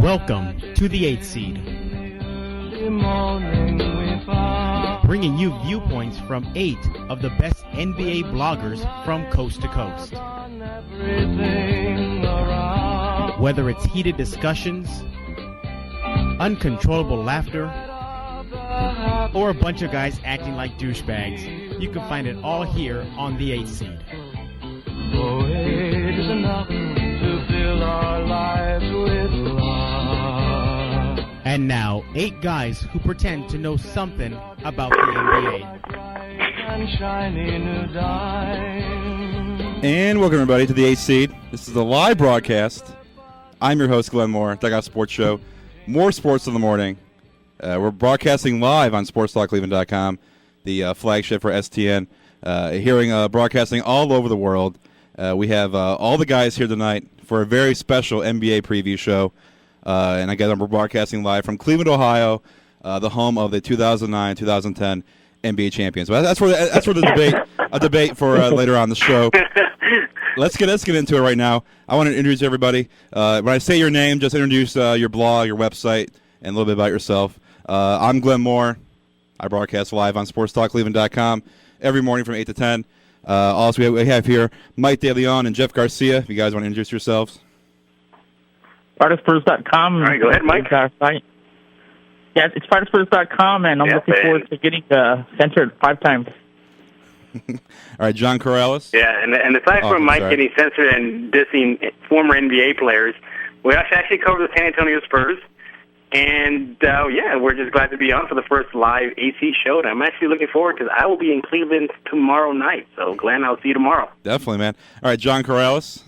Welcome to the 8th Seed, bringing you viewpoints from 8 of the best NBA bloggers from coast to coast. Whether it's heated discussions, uncontrollable laughter, or a bunch of guys acting like douchebags, you can find it all here on the 8th Seed. Oh, it is enough to fill our lives with love. And now, 8 guys who pretend to know something about the NBA. And welcome everybody to the 8th Seed. This is a live broadcast. I'm your host, Glenn Moore, Dugout Sports Show. More sports in the morning. We're broadcasting live on SportsTalkCleveland.com, the flagship for STN. Broadcasting all over the world. We have all the guys here tonight for a very special NBA preview show. And again, we're broadcasting live from Cleveland, Ohio, the home of the 2009-2010 NBA champions. But that's for the debate for later on the show. Let's get into it right now. I want to introduce everybody. When I say your name, just introduce your blog, your website, and a little bit about yourself. I'm Glenn Moore. I broadcast live on SportsTalkCleveland.com every morning from 8 to 10. Also, we have here Mike DeLeon and Jeff Garcia. If you guys want to introduce yourselves. SpartaSpurs.com. All right, go ahead, Mike. Yeah, it's SpartaSpurs.com, and I'm looking forward to getting censored 5 times. All right, John Corrales. Yeah, and aside from Mike getting censored and dissing former NBA players, we actually cover the San Antonio Spurs. And, we're just glad to be on for the first live AC show. And I'm actually looking forward because I will be in Cleveland tomorrow night. So, Glenn, I'll see you tomorrow. Definitely, man. All right, John Corrales.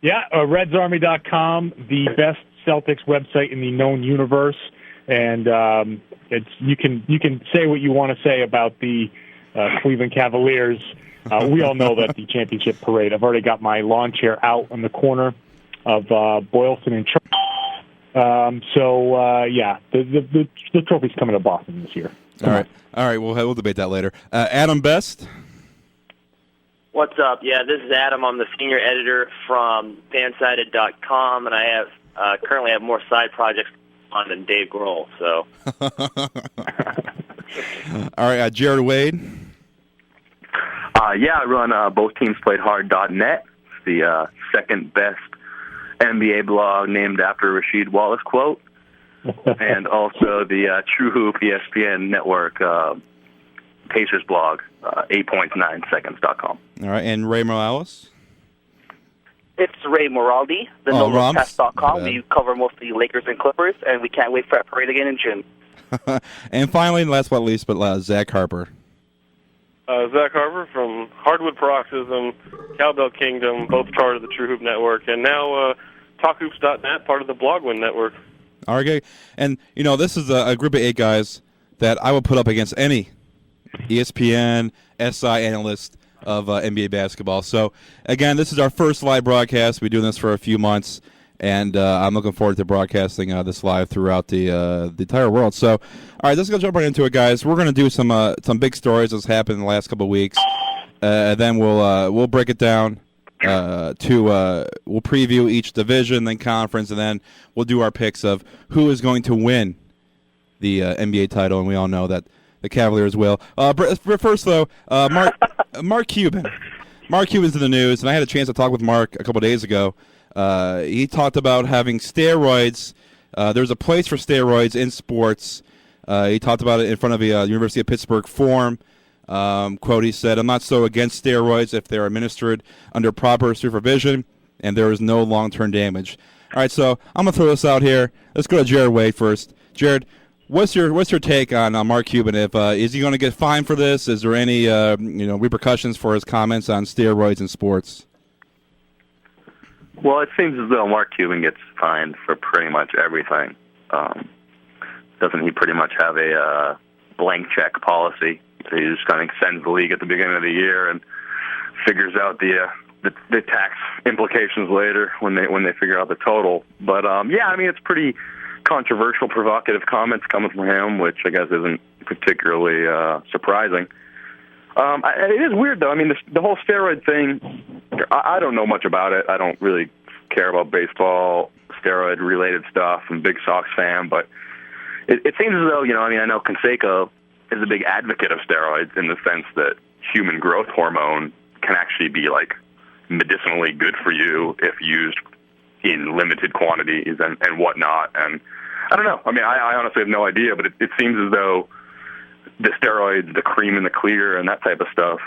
Yeah, RedsArmy.com, the best Celtics website in the known universe. And you can say what you want to say about the Cleveland Cavaliers. We all know that the championship parade. I've already got my lawn chair out on the corner of Boylston and Church. The trophy's coming to Boston this year. All right. We'll debate that later. Adam Best. What's up? Yeah, this is Adam. I'm the senior editor from Fansided.com, and I have currently have more side projects on than Dave Grohl. So. All right, Jared Wade. I run BothTeamsPlayedHard.net. It's the second best NBA blog named after a Rasheed Wallace quote, and also the True Hoop ESPN Network Pacers blog, 8.9seconds.com. All right, and Ray Morales? It's Ray Moraldi, the NoLookPass.com. We cover mostly Lakers and Clippers, and we can't wait for that parade again in June. And finally, last but not least, Zach Harper. Zach Harper from Hardwood Paroxysm, Cowbell Kingdom, both part of the True Hoop Network, and now TalkHoops.net, part of the Blogwin Network. All right, and this is a group of 8 guys that I would put up against any ESPN, SI analyst of NBA basketball. So, again, this is our first live broadcast. We've been doing this for a few months, and I'm looking forward to broadcasting this live throughout the entire world. So, all right, let's go jump right into it, guys. We're going to do some big stories that's happened in the last couple of weeks. Then we'll break it down we'll preview each division, then conference, and then we'll do our picks of who is going to win the NBA title, and we all know that the Cavaliers will. First, though, Mark Cuban. Mark Cuban's in the news, and I had a chance to talk with Mark a couple days ago. He talked about having steroids. There's a place for steroids in sports. He talked about it in front of the University of Pittsburgh Forum. Quote, he said, "I'm not so against steroids if they're administered under proper supervision and there is no long-term damage." All right, so I'm going to throw this out here. Let's go to Jared Wade first. Jared, what's your take on Mark Cuban? Is he going to get fined for this? Is there any repercussions for his comments on steroids in sports? Well, it seems as though Mark Cuban gets fined for pretty much everything. Doesn't he pretty much have a blank check policy? So he just kind of sends the league at the beginning of the year and figures out the tax implications later when they figure out the total. But it's pretty controversial, provocative comments coming from him, which I guess isn't particularly surprising. It is weird, though. I mean, the whole steroid thing, I don't know much about it. I don't really care about baseball steroid-related stuff. I'm a big Sox fan, but it seems as though, I know Canseco is a big advocate of steroids in the sense that human growth hormone can actually be, medicinally good for you if used in limited quantities and whatnot. And I don't know. I honestly have no idea, but it seems as though the steroids, the cream in the clear, and that type of stuff,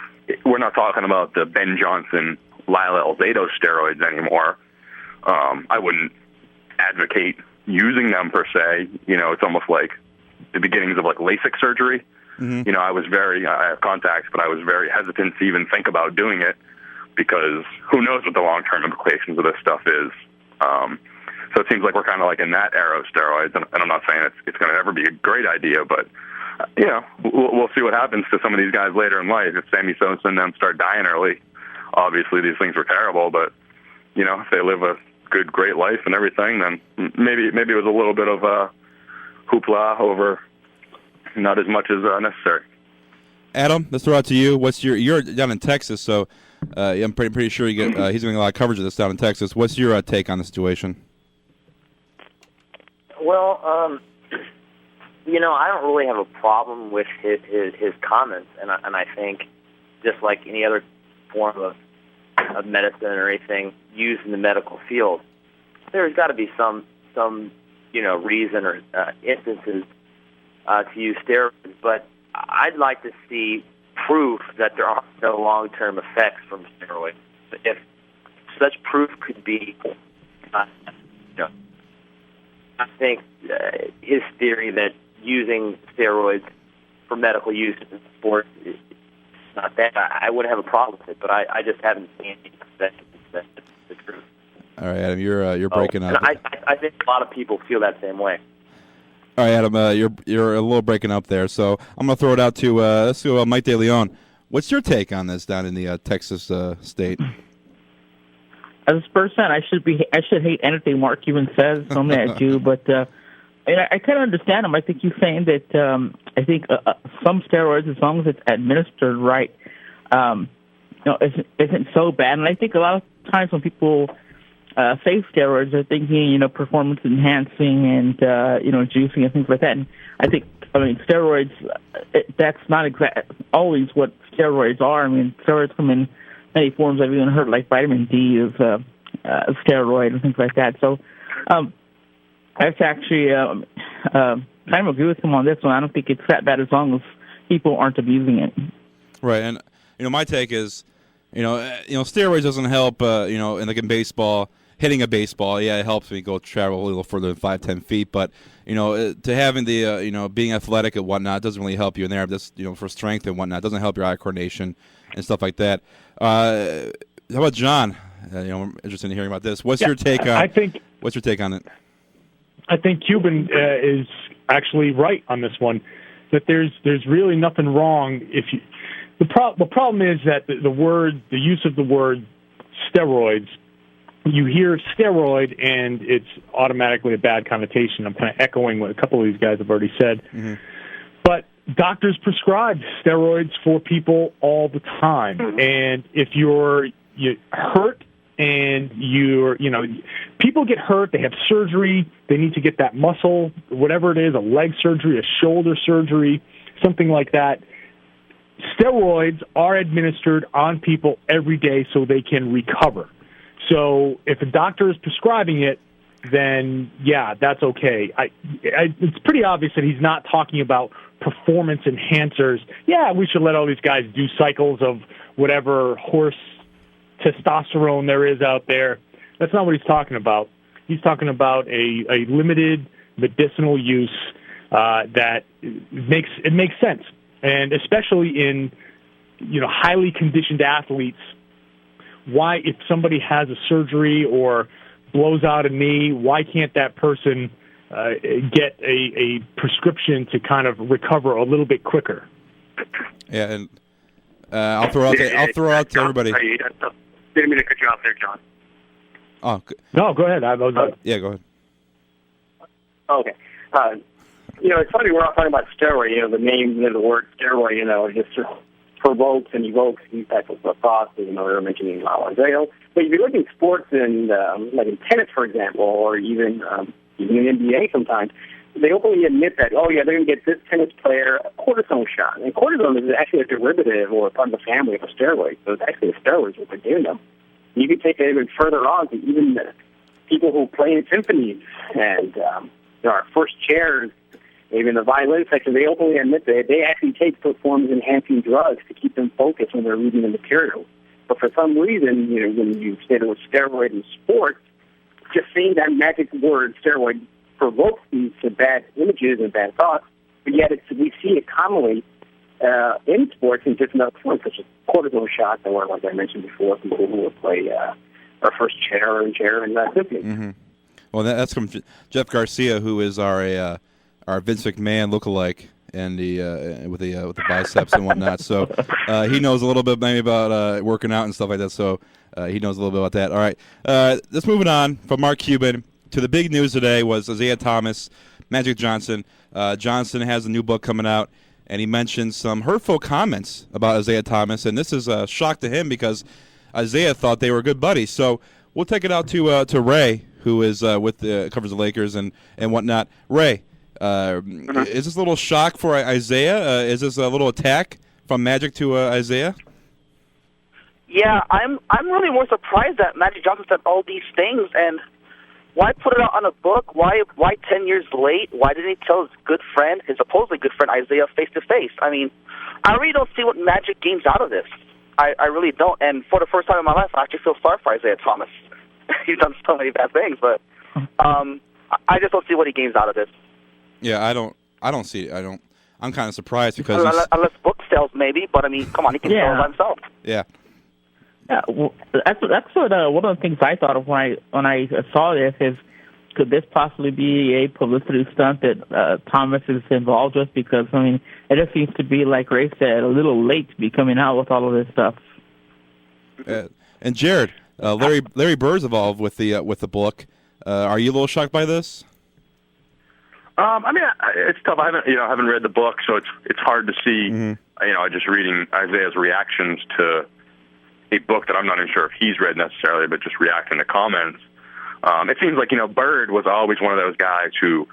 we're not talking about the Ben Johnson, Lyle Alzado steroids anymore. I wouldn't advocate using them per se. It's almost like the beginnings of LASIK surgery. Mm-hmm. I have contacts, but I was very hesitant to even think about doing it because who knows what the long-term implications of this stuff is. So it seems like we're kind of in that era of steroids, and I'm not saying it's going to ever be a great idea, but we'll see what happens to some of these guys later in life. If Sammy Sosa and them start dying early, obviously these things were terrible, but if they live a good, great life and everything, then maybe it was a little bit of a hoopla over not as much as necessary. Adam, let's throw out to you. You're down in Texas, so I'm pretty sure he's getting a lot of coverage of this down in Texas. What's your take on the situation? Well, I don't really have a problem with his comments, and I think just like any other form of medicine or anything used in the medical field, there's got to be some reason or instances to use steroids. But I'd like to see proof that there are no long-term effects from steroids. If such proof could be, I think his theory that using steroids for medical use in sports is not that. I wouldn't have a problem with it, but I just haven't seen anything that's the truth. All right, Adam, you're breaking up. And I think a lot of people feel that same way. All right, Adam, you're a little breaking up there, so I'm gonna throw it out to let's go Mike De Leon. What's your take on this down in the Texas state? As a Spurs fan, I should hate anything Mark Cuban says. So I'm mad at you, but I kind of understand him. I think he's saying that some steroids, as long as it's administered right, isn't so bad. And I think a lot of times when people say steroids, they're thinking performance enhancing and juicing and things like that. And I think steroids, that's not always what steroids are. Steroids come in many forms. I've even heard vitamin D is a steroid and things like that. So I actually kind of agree with him on this one. I don't think it's that bad as long as people aren't abusing it. Right, and my take is, steroids doesn't help. In baseball, hitting a baseball, yeah, it helps me go travel a little further than 5-10 feet. But to having the being athletic and whatnot doesn't really help you in there. Just for strength and whatnot, doesn't help your eye coordination and stuff like that. How about John? I'm interested in hearing about this. What's your take on? What's your take on it? I think Cuban is actually right on this one. That there's really nothing wrong if you. The problem is that the use of the word steroids, you hear steroid and it's automatically a bad connotation. I'm kind of echoing what a couple of these guys have already said. Mm-hmm. But doctors prescribe steroids for people all the time. And if you're hurt and people get hurt, they have surgery, they need to get that muscle, whatever it is, a leg surgery, a shoulder surgery, something like that. Steroids are administered on people every day so they can recover. So if a doctor is prescribing it, then, yeah, that's okay. It's pretty obvious that he's not talking about performance enhancers. Yeah, we should let all these guys do cycles of whatever horse testosterone there is out there. That's not what he's talking about. He's talking about a limited medicinal use that makes sense. And especially in, highly conditioned athletes, why, if somebody has a surgery or blows out a knee, why can't that person get a prescription to kind of recover a little bit quicker? Yeah, and I'll throw out to everybody. Didn't mean to cut you off there, John. Oh, no, go ahead. Yeah, go ahead. Okay. It's funny we're all talking about steroid. The name, the word steroid. Just provokes and evokes these types of thoughts, we were mentioning Andreo. But if you look in sports and like in tennis, for example, or even in the NBA sometimes, they openly admit that, oh, yeah, they're going to get this tennis player a cortisone shot. And cortisone is actually a derivative or part of the family of a steroid. So it's actually a steroid what they're giving them. And you can take it even further on to even the people who play in symphonies and our first chairs, even the violin section, they openly admit that they actually take performance-enhancing drugs to keep them focused when they're reading the material. But for some reason, when you say the word steroid in sports, just saying that magic word, steroid, provokes these bad images and bad thoughts, but yet we see it commonly in sports in different other forms, such as cortisone shots, or like I mentioned before, people who will play our first chair and symphony. Mm-hmm. Well, that's from Jeff Garcia, who is our Vince McMahon lookalike, and with the biceps and whatnot. So he knows a little bit maybe about working out and stuff like that. So he knows a little bit about that. All right, let's move it on from Mark Cuban to the big news today was Isaiah Thomas, Magic Johnson. Johnson has a new book coming out, and he mentioned some hurtful comments about Isaiah Thomas, and this is a shock to him because Isaiah thought they were good buddies. So we'll take it out to Ray, who is covers the Lakers and whatnot. Ray, is this a little shock for Isaiah? Is this a little attack from Magic to Isaiah? Yeah, I'm really more surprised that Magic Johnson said all these things, and why put it out on a book? Why 10 years late? Why didn't he tell his good friend, his supposedly good friend Isaiah, face to face? I mean, I really don't see what Magic gains out of this. I really don't. And for the first time in my life, I actually feel sorry for Isaiah Thomas. He's done so many bad things, but I just don't see what he gains out of this. Yeah, I don't see it. I'm kind of surprised because unless book sales maybe, but I mean, come on, he can sell it by himself. Yeah. Yeah, well, that's what one of the things I thought of when I saw this is, could this possibly be a publicity stunt that Thomas is involved with? Because I mean, it just seems to be, like Ray said, a little late to be coming out with all of this stuff. And Jared, Larry Bird's involved with the book. Are you a little shocked by this? I mean, it's tough. I haven't read the book, so it's hard to see. Mm-hmm. Just reading Isaiah's reactions to a book that I'm not even sure if he's read necessarily, but just reacting to comments. It seems like Bird was always one of those guys who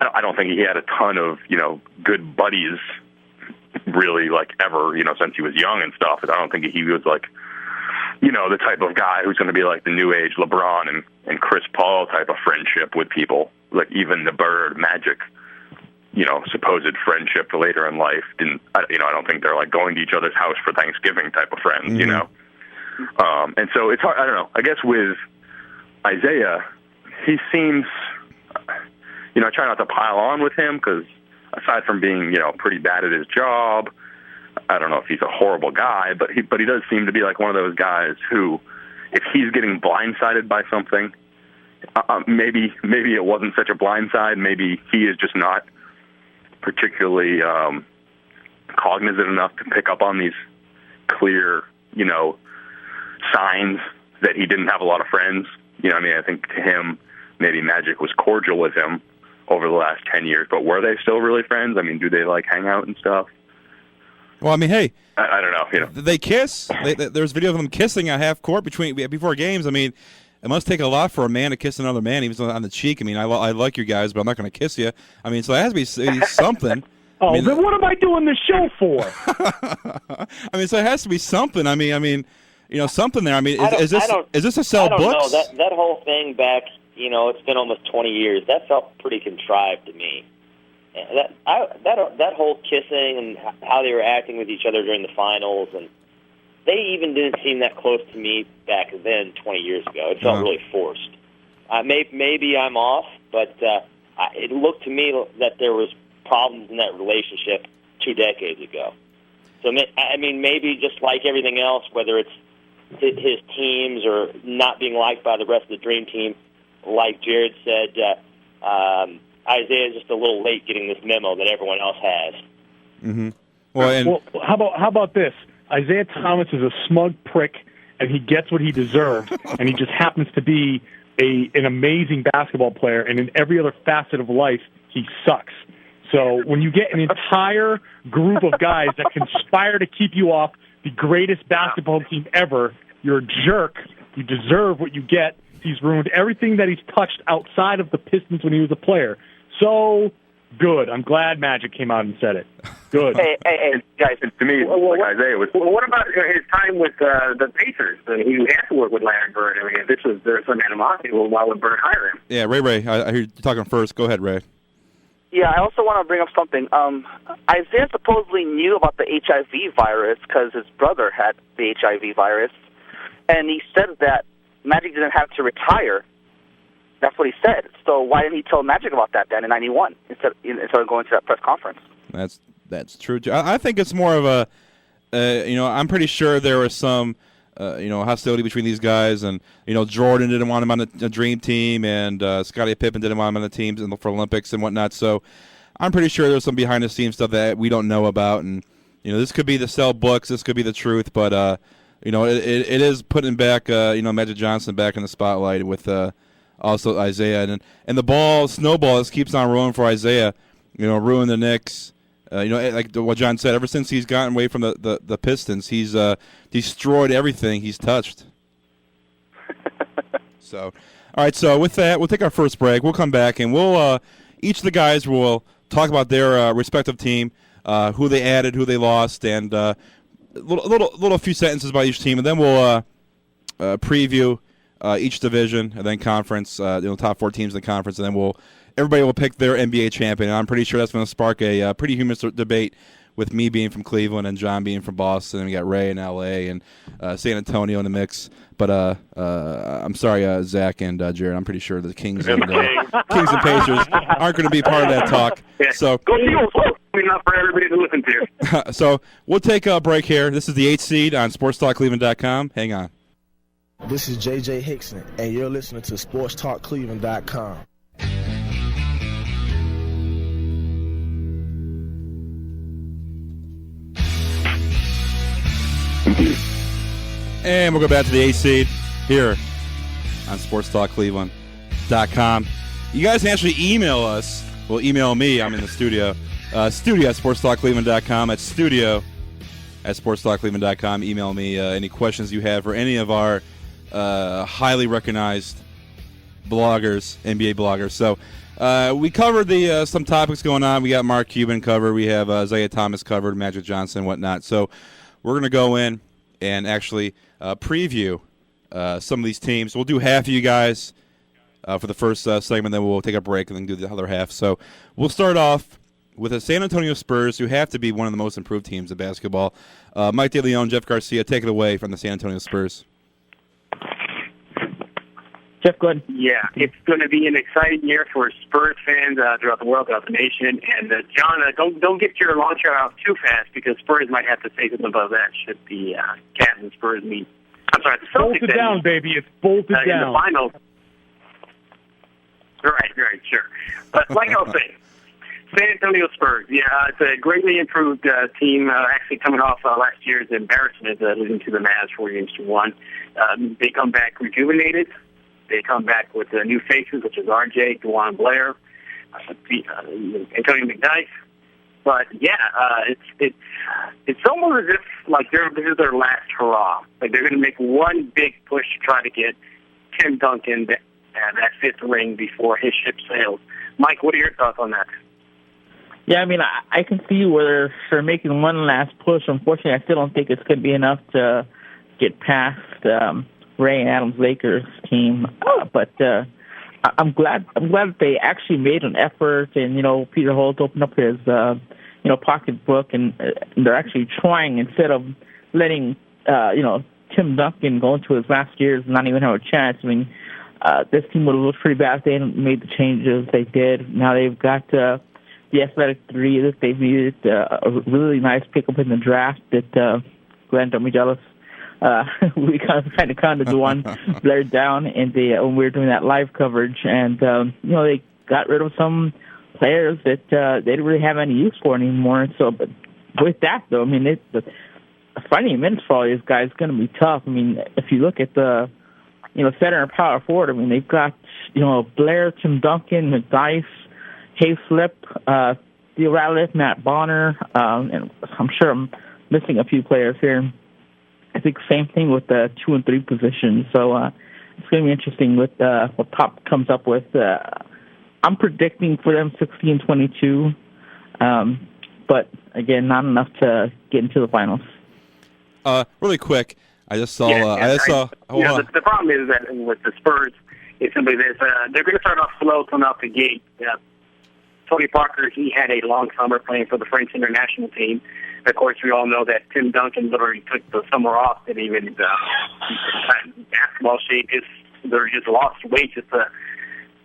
I don't think he had a ton of good buddies really ever since he was young and stuff. I don't think he was the type of guy who's going to be like the new age LeBron and Chris Paul type of friendship with people. Like even the Bird Magic, supposed friendship later in life I don't think they're going to each other's house for Thanksgiving type of friends, Mm-hmm. And so it's hard. I don't know. I guess with Isaiah, he seems, I try not to pile on with him because aside from being, pretty bad at his job, I don't know if he's a horrible guy, but he does seem to be like one of those guys who, if he's getting blindsided by something, maybe it wasn't such a blindside. Maybe he is just not particularly cognizant enough to pick up on these clear, signs that he didn't have a lot of friends. I think to him, maybe Magic was cordial with him over the last 10 years, but were they still really friends? I mean, do they hang out and stuff? Well, I mean, hey, I don't know. They kiss. There's video of them kissing at half court before games. I mean, it must take a lot for a man to kiss another man, even on the cheek. I mean, I like you guys, but I'm not going to kiss you. I mean, so it has to be something. Then what am I doing this show for? I mean, so it has to be something. I mean, something there. I mean, is this to sell books? No, that whole thing back, it's been almost 20 years. That felt pretty contrived to me. That whole kissing and how they were acting with each other during the finals, and they even didn't seem that close to me back then 20 years ago. It felt really forced. Maybe I'm off, but it looked to me that there was problems in that relationship 2 decades ago. So, I mean, maybe just like everything else, whether it's his teams or not being liked by the rest of the Dream Team, like Jared said, Isaiah is just a little late getting this memo that everyone else has. Mm-hmm. Well, how about this? Isaiah Thomas is a smug prick, and he gets what he deserves, and he just happens to be an amazing basketball player, and in every other facet of life, he sucks. So when you get an entire group of guys that conspire to keep you off the greatest basketball team ever, you're a jerk. You deserve what you get. He's ruined everything that he's touched outside of the Pistons when he was a player. So good. I'm glad Magic came out and said it. Good. Hey, guys. To me, like Isaiah was. Well, what about his time with the Pacers? He had to work with Larry Bird. I mean, if there's some animosity, well, why would Bird hire him? Yeah, Ray, I hear you talking first. Go ahead, Ray. Yeah, I also want to bring up something. Isaiah supposedly knew about the HIV virus because his brother had the HIV virus, and he said that Magic didn't have to retire. That's what he said. So why didn't he tell Magic about that then in '91 instead of going to that press conference? That's true too. I think it's more of a, I'm pretty sure there was some, hostility between these guys, and Jordan didn't want him on the dream team, and Scottie Pippen didn't want him on the teams for Olympics and whatnot. So I'm pretty sure there's some behind the scenes stuff that we don't know about, and this could be the sell books, this could be the truth, but it is putting back Magic Johnson back in the spotlight with also Isaiah, and the ball snowball keeps on rolling for Isaiah. Ruin the Knicks. Like what John said, ever since he's gotten away from the Pistons, he's destroyed everything he's touched. So, all right. So with that, we'll take our first break. We'll come back and we'll each of the guys will talk about their respective team, who they added, who they lost, and little few sentences about each team, and then we'll preview each division and then conference. Top 4 teams in the conference, and then everybody will pick their NBA champion. And I'm pretty sure that's going to spark a pretty humorous debate with me being from Cleveland and John being from Boston. And we got Ray in L.A. and San Antonio in the mix. But I'm sorry, Zach and Jared. I'm pretty sure the Kings and Pacers aren't going to be part of that talk. Yeah. So go see what's enough for everybody to listen to. So we'll take a break here. This is the 8th seed on SportsTalkCleveland.com. Hang on. This is J.J. Hickson, and you're listening to SportsTalkCleveland.com. And we'll go back to the 8th seed here on SportsTalkCleveland.com. You guys can actually email us. Well, email me. I'm in the studio. Studio at SportsTalkCleveland.com. That's studio at SportsTalkCleveland.com. Email me any questions you have for any of our highly recognized bloggers, NBA bloggers. So we covered some topics going on. We got Mark Cuban covered. We have Isaiah Thomas covered, Magic Johnson, whatnot. So we're going to go in and actually preview some of these teams. We'll do half of you guys for the first segment, then we'll take a break and then do the other half. So we'll start off with the San Antonio Spurs, who have to be one of the most improved teams in basketball. Mike DeLeon, Jeff Garcia, take it away from the San Antonio Spurs. Jeff, go ahead. Yeah, it's going to be an exciting year for Spurs fans throughout the world, throughout the nation. And John, don't get your launcher out too fast, because Spurs might have to say something about that should the Cavs and Spurs meet. I'm sorry, the Celtics bolted down, baby. It's bolted down in the finals. Right, sure. But like I was saying, San Antonio Spurs, it's a greatly improved team, actually coming off last year's embarrassment losing to the Mavs 4-1. They come back rejuvenated. They come back with new faces, which is RJ, DeJuan Blair, Antonio McDyess. But it's almost as if like this is their last hurrah. Like they're going to make one big push to try to get Tim Duncan that 5th ring before his ship sails. Mike, what are your thoughts on that? Yeah, I mean, I can see where they're making one last push. Unfortunately, I still don't think it's going to be enough to get past Ray and Adams' Lakers team. But I'm glad that they actually made an effort, and Peter Holt opened up his pocketbook, and they're actually trying instead of letting Tim Duncan go into his last years and not even have a chance. I mean, this team would have looked pretty bad if they hadn't made the changes they did. Now they've got the athletic 3 that they've needed, a really nice pickup in the draft that Glenn Domigelis. We kind of counted the one Blair down when we were doing that live coverage, and they got rid of some players that they didn't really have any use for anymore. So, but with that though, I mean, finding minutes for all these guys is going to be tough. I mean, if you look at the center and power forward, I mean, they've got Blair, Tim Duncan, McDyess, Hayslip, Theo Ratliff, Matt Bonner, and I'm sure I'm missing a few players here. I think same thing with the 2 and 3 positions. So it's going to be interesting with what Pop comes up with. I'm predicting for them 16-22, but again, not enough to get into the finals. Really quick, I just saw. The problem is that with the Spurs, it's simply this: they're going to start off slow coming out the gate. Tony Parker, he had a long summer playing for the French international team. Of course, we all know that Tim Duncan literally took the summer off and even basketball shape literally just lost weight just to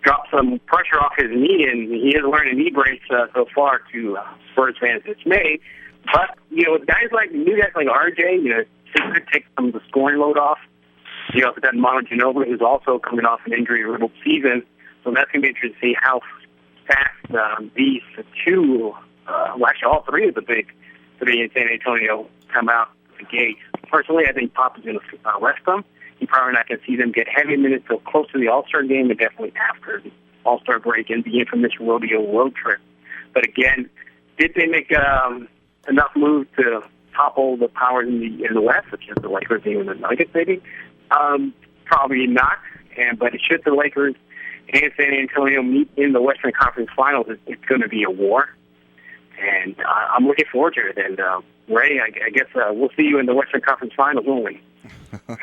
drop some pressure off his knee, and he hasn't learned a knee brace so far to Spurs fans dismay. But, with guys like RJ, he could take some of the scoring load off. You also got Manu Ginobili, who's also coming off an injury-riddled season. So that's going to be interesting to see how fast these two, actually all three of the big three in San Antonio come out the gate. Personally, I think Pop is going to rest them. You're probably not going to see them get heavy minutes until close to the All-Star game, but definitely after the All-Star break and the infamous rodeo road trip. But again, did they make enough moves to topple the powers in the West, such as the Lakers and the Nuggets, maybe? Probably not. But should the Lakers and San Antonio meet in the Western Conference Finals, it's going to be a war. And I'm looking forward to it. And Ray, I guess we'll see you in the Western Conference Finals, won't we? All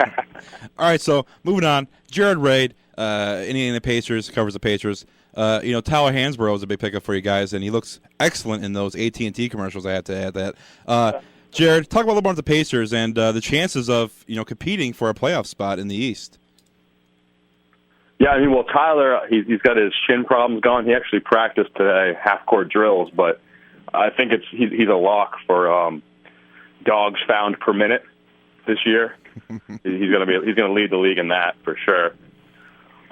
right, so moving on. Jared Reid, Indiana Pacers, covers the Pacers. Tyler Hansbrough is a big pickup for you guys, and he looks excellent in those AT&T commercials. I had to add that. Jared, talk about a little more about the Pacers and the chances of competing for a playoff spot in the East. Yeah, Tyler, he's got his shin problems going. He actually practiced today, half-court drills, but I think he's a lock for dogs found per minute this year. He's going to lead the league in that for sure.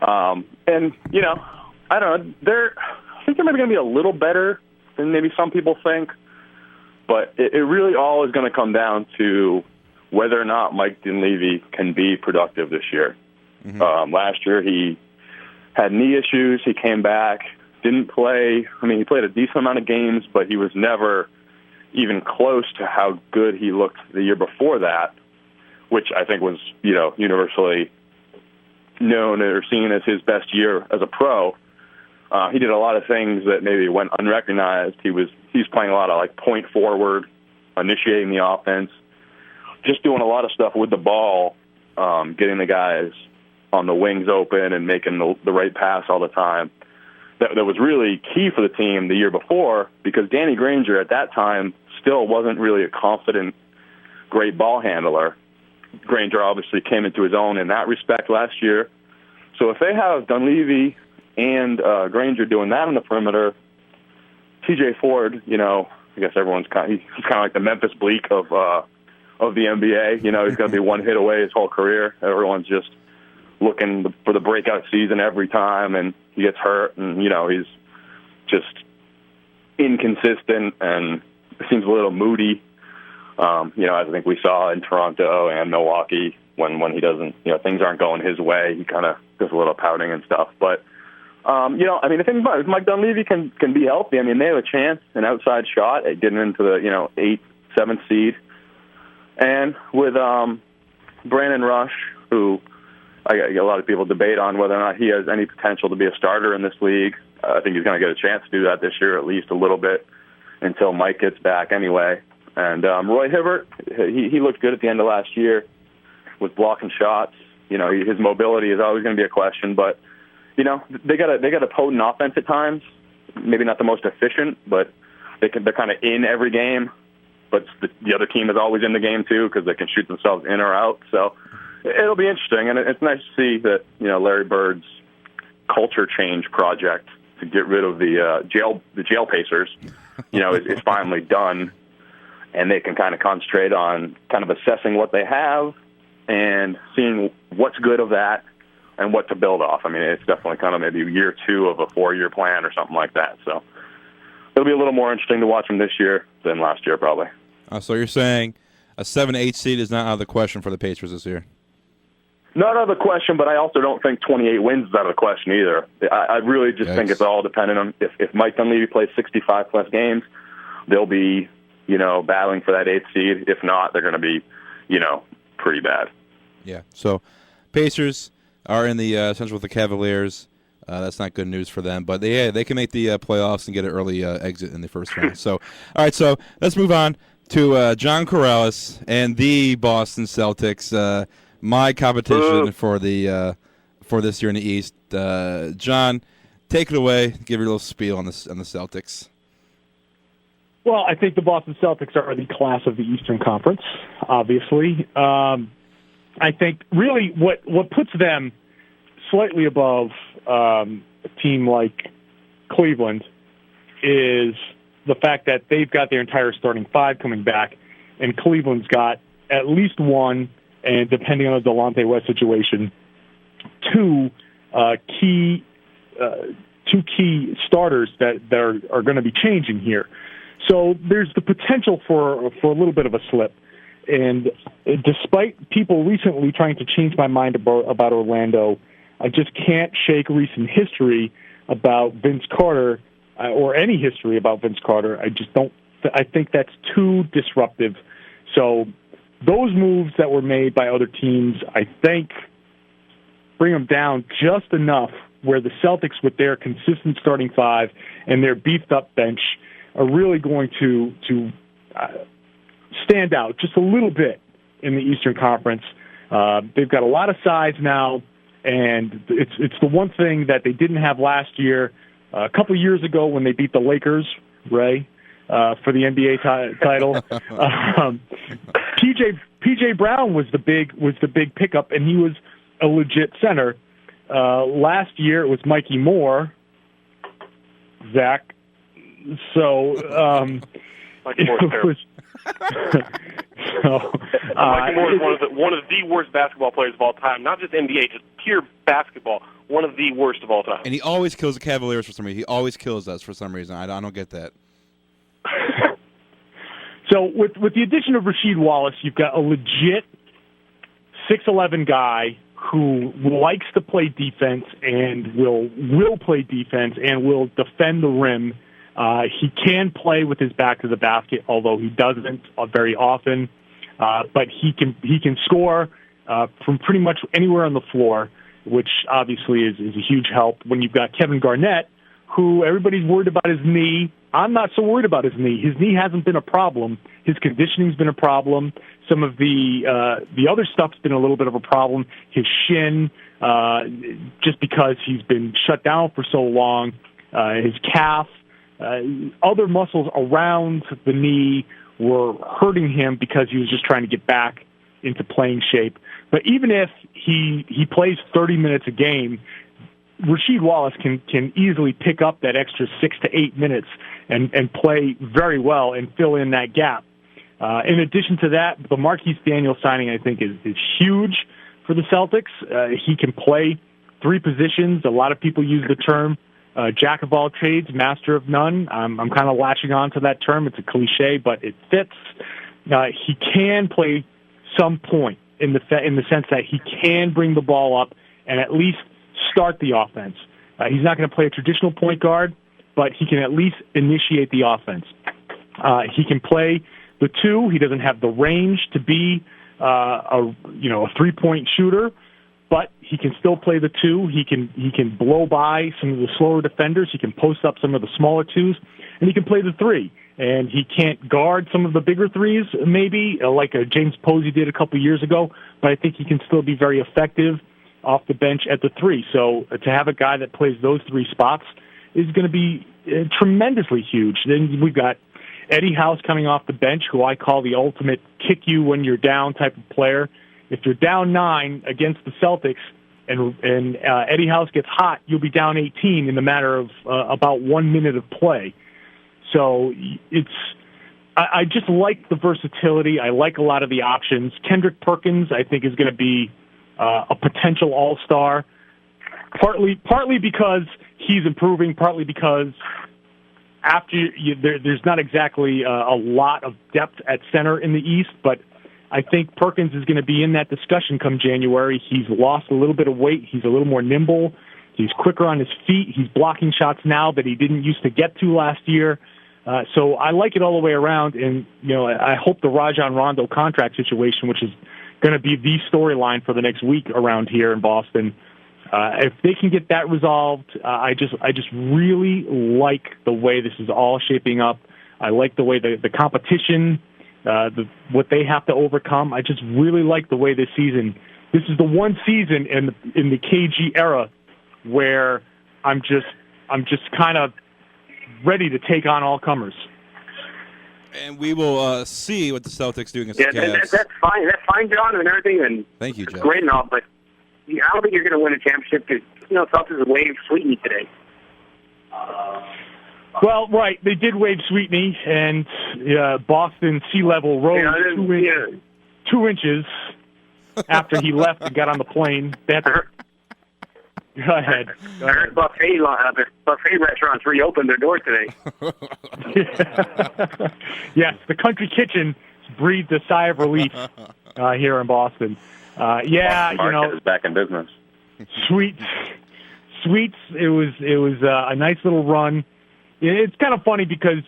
And I don't know. I think they're maybe going to be a little better than maybe some people think, but it really all is going to come down to whether or not Mike Dunleavy can be productive this year. Mm-hmm. Last year he had knee issues. He came back, didn't play. He played a decent amount of games, but he was never even close to how good he looked the year before that, which I think was, universally known or seen as his best year as a pro. He did a lot of things that maybe went unrecognized. He's playing a lot of point forward, initiating the offense, just doing a lot of stuff with the ball, getting the guys on the wings open and making the right pass all the time. That was really key for the team the year before, because Danny Granger at that time still wasn't really a confident, great ball handler. Granger obviously came into his own in that respect last year. So if they have Dunleavy and Granger doing that on the perimeter, TJ Ford, I guess everyone's he's kind of like the Memphis Bleak of the NBA. He's going to be one hit away his whole career. Everyone's just looking for the breakout season every time, and he gets hurt, and he's just inconsistent and seems a little moody. As I think we saw in Toronto and Milwaukee, when he doesn't, things aren't going his way, he kind of does a little pouting and stuff. But I think if Mike Dunleavy can be healthy, they have a chance, an outside shot at getting into the 8th, 7th seed. And with Brandon Rush, who a lot of people debate on whether or not he has any potential to be a starter in this league. I think he's going to get a chance to do that this year, at least a little bit, until Mike gets back anyway. And Roy Hibbert, he looked good at the end of last year with blocking shots. His mobility is always going to be a question, but they got a potent offense at times. Maybe not the most efficient, but they're kind of in every game. But the other team is always in the game too, because they can shoot themselves in or out. So it'll be interesting, and it's nice to see that Larry Bird's culture change project to get rid of the jail Pacers, is finally done, and they can kind of concentrate on kind of assessing what they have and seeing what's good of that and what to build off. It's definitely kind of maybe year 2 of a 4-year plan or something like that. So it'll be a little more interesting to watch them this year than last year, probably. So you're saying a 7-8 seed is not out of the question for the Pacers this year? Not out of the question, but I also don't think 28 wins is out of the question either. I really just think it's all dependent on if Mike Dunleavy plays 65-plus games, they'll be, battling for that 8th seed. If not, they're going to be, pretty bad. Yeah. So Pacers are in the Central with the Cavaliers. That's not good news for them, but they can make the playoffs and get an early exit in the first round. So, all right, so let's move on to John Corrales and the Boston Celtics. My competition for this year in the East. John, take it away. Give your little spiel on the Celtics. Well, I think the Boston Celtics are the class of the Eastern Conference, obviously. I think really what puts them slightly above a team like Cleveland is the fact that they've got their entire starting five coming back, and Cleveland's got at least one, and depending on the Delonte West situation, two key starters that are going to be changing here. So there's the potential for a little bit of a slip. And despite people recently trying to change my mind about Orlando, I just can't shake recent history about Vince Carter, or any history about Vince Carter. I just don't. I think that's too disruptive. So those moves that were made by other teams, I think, bring them down just enough where the Celtics, with their consistent starting five and their beefed-up bench, are really going to stand out just a little bit in the Eastern Conference. They've got a lot of size now, and it's the one thing that they didn't have last year. A couple of years ago when they beat the Lakers, Ray, for the NBA title, PJ Brown was the big pickup, and he was a legit center. Last year it was Mikey Moore, Zach. So Mikey Moore is terrible. Mikey Moore is one of the worst basketball players of all time. Not just NBA, just pure basketball. One of the worst of all time. And he always kills the Cavaliers for some reason. He always kills us for some reason. I don't get that. So with the addition of Rasheed Wallace, you've got a legit 6'11" guy who likes to play defense and will play defense and will defend the rim. He can play with his back to the basket, although he doesn't very often. But he can score from pretty much anywhere on the floor, which obviously is a huge help. When you've got Kevin Garnett, who everybody's worried about his knee, I'm not so worried about his knee. His knee hasn't been a problem. His conditioning's been a problem. Some of the other stuff's been a little bit of a problem. His shin, just because he's been shut down for so long. His calf, other muscles around the knee were hurting him because he was just trying to get back into playing shape. But even if he plays 30 minutes a game, Rasheed Wallace can easily pick up that extra 6 to 8 minutes and play very well and fill in that gap. In addition to that, the Marquise Daniels signing, I think, is huge for the Celtics. He can play three positions. A lot of people use the term jack of all trades, master of none. I'm kind of latching on to that term. It's a cliche, but it fits. He can play some point in the sense that he can bring the ball up and at least start the offense. He's not going to play a traditional point guard, but he can at least initiate the offense. He can play the two. He doesn't have the range to be a 3-point shooter, but he can still play the two. He can blow by some of the slower defenders. He can post up some of the smaller twos, and he can play the three. And he can't guard some of the bigger threes, maybe, like James Posey did a couple years ago, but I think he can still be very effective off the bench at the three. So to have a guy that plays those three spots is going to be tremendously huge. Then we've got Eddie House coming off the bench, who I call the ultimate kick you when you're down type of player. If you're down 9 against the Celtics and Eddie House gets hot, you'll be down 18 in the matter of about 1 minute of play. So I just like the versatility. I like a lot of the options. Kendrick Perkins, I think, is going to be a potential all-star, partly because he's improving, partly because there's not exactly a lot of depth at center in the East, but I think Perkins is going to be in that discussion come January. He's lost a little bit of weight. He's a little more nimble. He's quicker on his feet. He's blocking shots now that he didn't used to get to last year. So I like it all the way around. And, I hope the Rajon Rondo contract situation, which is going to be the storyline for the next week around here in Boston, if they can get that resolved, I just really like the way this is all shaping up. I like the way the competition, what they have to overcome. I just really like the way this is the one season in the KG era where I'm just kind of ready to take on all comers. And we will see what the Celtics do against the Cavs. That's fine. That's fine, John, and everything. And thank you, Jeff. Great and all, but I don't think you're going to win a championship because Celtics waived Sweetney today. Well, right, they did waive Sweetney, and Boston sea level rose 2 inches after he left and got on the plane. They had to. Go ahead. I heard buffet restaurants reopened their doors today. Yes, the Country Kitchen breathed a sigh of relief here in Boston. Market is back in business. Sweets. It was a nice little run. It's kind of funny because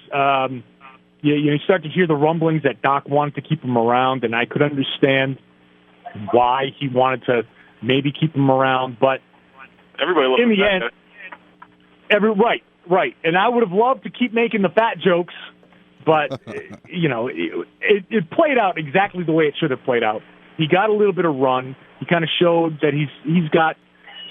you start to hear the rumblings that Doc wanted to keep him around, and I could understand why he wanted to maybe keep him around, but everybody loves in the end, right. And I would have loved to keep making the fat jokes, but it played out exactly the way it should have played out. He got a little bit of run. He kind of showed that he's got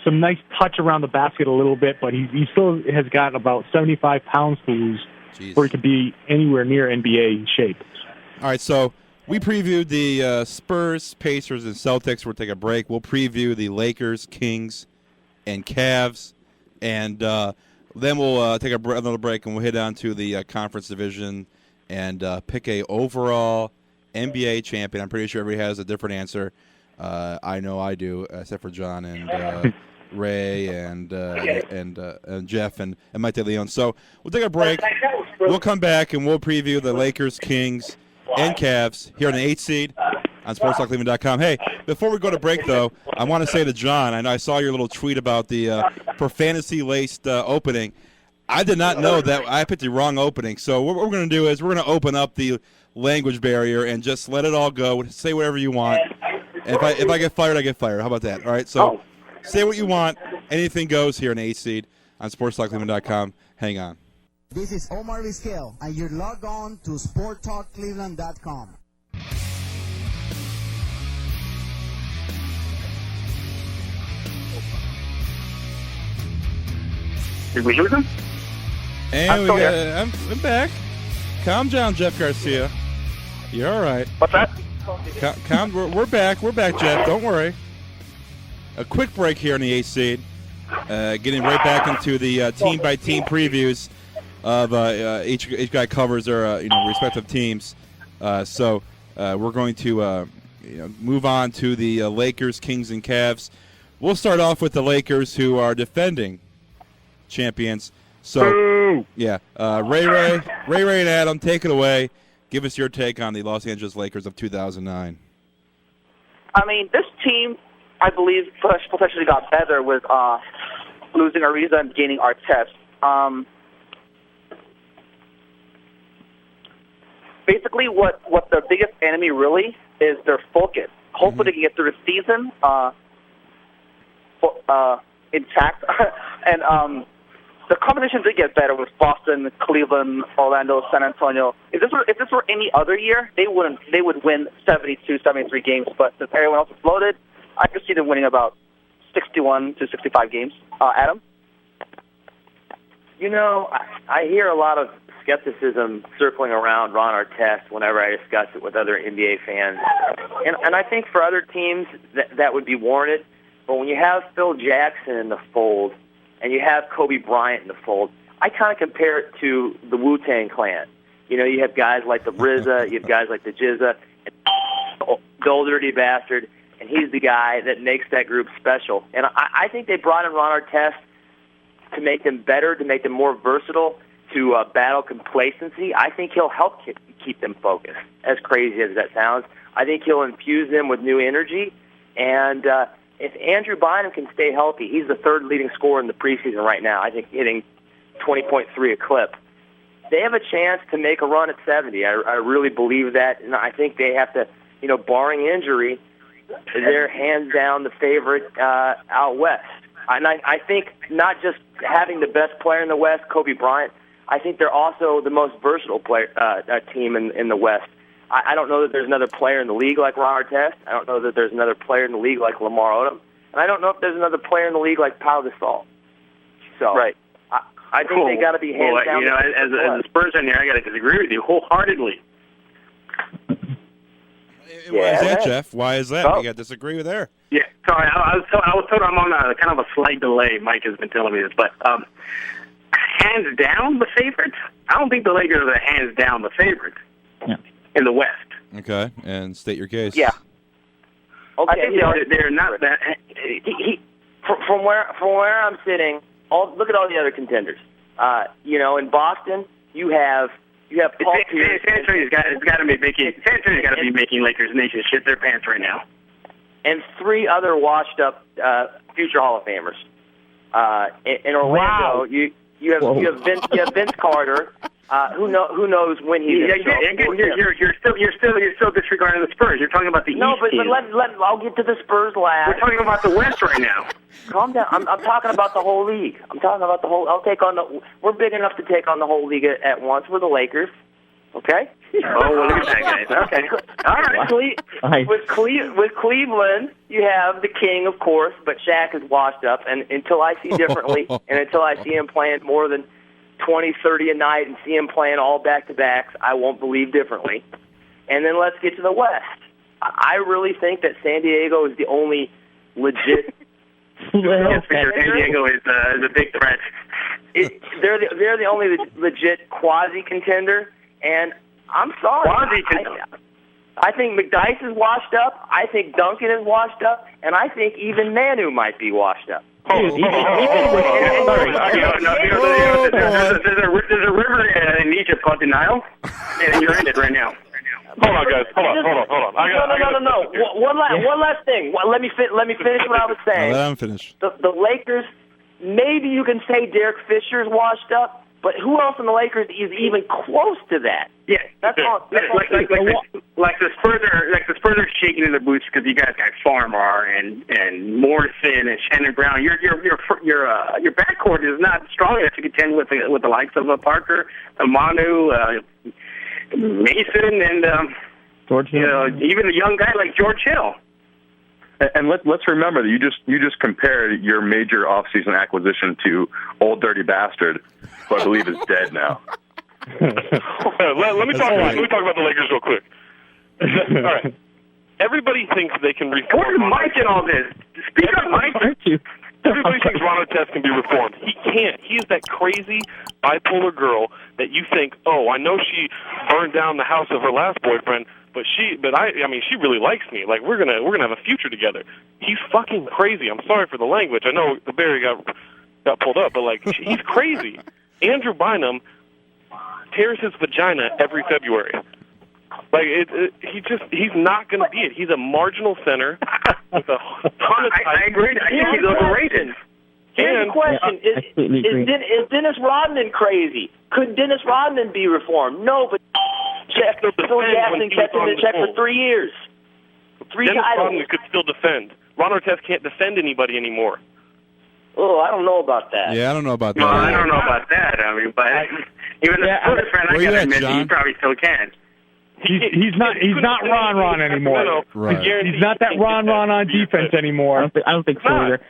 some nice touch around the basket a little bit, but he still has got about 75 pounds to lose before he could be anywhere near NBA shape. All right, so we previewed the Spurs, Pacers, and Celtics. We'll take a break. We'll preview the Lakers, Kings, and Cavs, and then we'll take another break, and we'll head on to the conference division and pick a overall NBA champion. I'm pretty sure everybody has a different answer. I know I do, except for John and Ray and Jeff and Mike DeLeon. So we'll take a break. We'll come back, and we'll preview the Lakers, Kings, and Cavs here on the 8th seed on SportsTalkCleveland.com. Hey, before we go to break, though, I want to say to John, I know I saw your little tweet about the for fantasy-laced opening. I did not know that I picked the wrong opening. So what we're going to do is we're going to open up the language barrier and just let it all go. Say whatever you want. And if I get fired, I get fired. How about that? All right, so say what you want. Anything goes here in 8th seed on SportsTalkCleveland.com. Hang on. This is Omar Vizquel, and you're logged on to SportsTalkCleveland.com. Did we lose him? And I'm back. Calm down, Jeff Garcia. You're all right. What's that? We're back. We're back, Jeff. Don't worry. A quick break here in the 8th seed. Getting right back into the team-by-team previews of each guy covers their respective teams. So we're going to move on to the Lakers, Kings, and Cavs. We'll start off with the Lakers, who are defending champions. So, yeah, Ray, and Adam, take it away. Give us your take on the Los Angeles Lakers of 2009. I mean, this team, I believe, potentially got better with losing Ariza and gaining Artest. Basically, what the biggest enemy really is their focus. Hopefully, they can get through the season intact. And the competition did get better with Boston, Cleveland, Orlando, San Antonio. If this were any other year, they would win 72, 73 games. But since everyone else is loaded, I could see them winning about 61 to 65 games. Adam? I hear a lot of skepticism circling around Ron Artest whenever I discuss it with other NBA fans. And I think for other teams that would be warranted. But when you have Phil Jackson in the fold and you have Kobe Bryant in the fold, I kind of compare it to the Wu-Tang Clan. You have guys like the RZA, you have guys like the Jizza, and the old dirty bastard, and he's the guy that makes that group special. And I think they brought in Ron Artest to make them better, to make them more versatile, to battle complacency. I think he'll help keep them focused, as crazy as that sounds. I think he'll infuse them with new energy. And if Andrew Bynum can stay healthy, he's the third leading scorer in the preseason right now, I think hitting 20.3 a clip. They have a chance to make a run at 70. I really believe that, and I think they have to, barring injury, they're hands down the favorite out west. And I think not just having the best player in the West, Kobe Bryant, I think they're also the most versatile player team in the West. I don't know that there's another player in the league like Ron Artest. I don't know that there's another player in the league like Lamar Odom. And I don't know if there's another player in the league like Pau Gasol. So right. I think they got to be hands down. As a Spurs fan here, I got to disagree with you wholeheartedly. Why is that, Jeff? Why is that? We got to disagree with her. Yeah, sorry, I was told I'm on kind of a slight delay. Mike has been telling me this, but hands down the favorites. I don't think the Lakers are hands down the favorites in the West. Okay, and state your case. Yeah. Okay. I think they're not that. From where I'm sitting, look at all the other contenders. In Boston, you have Paul Pierce. San Antonio's got to be making Lakers Nation shit their pants right now. And three other washed-up future Hall of Famers. In Orlando, you have Vince Carter. Who knows when he's You're still disregarding the Spurs. You're talking about the East team. But I'll get to the Spurs last. We're talking about the West right now. Calm down. I'm talking about the whole league. I'm talking about the whole. We're big enough to take on the whole league at once. We're the Lakers. Okay. Oh, well, look at that, guys. Okay. All right. With Cleveland, you have the king, of course, but Shaq is washed up. And until I see differently, and until I see him playing more than 20, 30 a night and see him playing all back-to-backs, I won't believe differently. And then let's get to the West. I really think that San Diego is the only legit. Yes, because San Diego is a big threat. They're the only legit quasi-contender, and I'm sorry. I think McDyess is washed up. I think Duncan is washed up, and I think even Manu might be washed up. There's a river in Egypt called the Nile, and you're in it right now. Hold on, guys. Hold on. No. One last thing. Let me finish what I was saying. Let him finish. The Lakers. Maybe you can say Derek Fisher's washed up, but who else in the Lakers is even close to that? Yeah, that's all. Like the Spurs are shaking in their boots because you guys got Farmar and Morrison and Shannon Brown. Your backcourt is not strong enough to contend with the likes of Parker, Manu, Mason, and George Hill. Even a young guy like George Hill. And let's remember that you just compared your major offseason acquisition to Old Dirty Bastard, who I believe is dead now. Let me talk about the Lakers real quick. All right. Everybody thinks they can reform. Where's Mike in all this? Speak up, Mike. Everybody thinks Ron Artest can be reformed. He can't. He is that crazy bipolar girl that you think, oh, I know she burned down the house of her last boyfriend, but I mean, she really likes me. Like we're gonna have a future together. He's fucking crazy. I'm sorry for the language. I know the Barry got pulled up, but like he's crazy. Andrew Bynum tears his vagina every February. Like he's not going to be it. He's a marginal center with a ton of. I agree. I think he's overrated. Here's the question: Is Dennis Rodman crazy? Could Dennis Rodman be reformed? No, but Phil Jackson kept him in check for 3 years. Dennis Rodman could still defend. Ron Artest can't defend anybody anymore. Oh, I don't know about that. Yeah, I don't know about that. Well, I don't know about that. I mean, but even the Spurs fan, I gotta admit, he probably still can. He's not Ron anymore. Right. He's not that Ron on defense anymore. I don't think so either.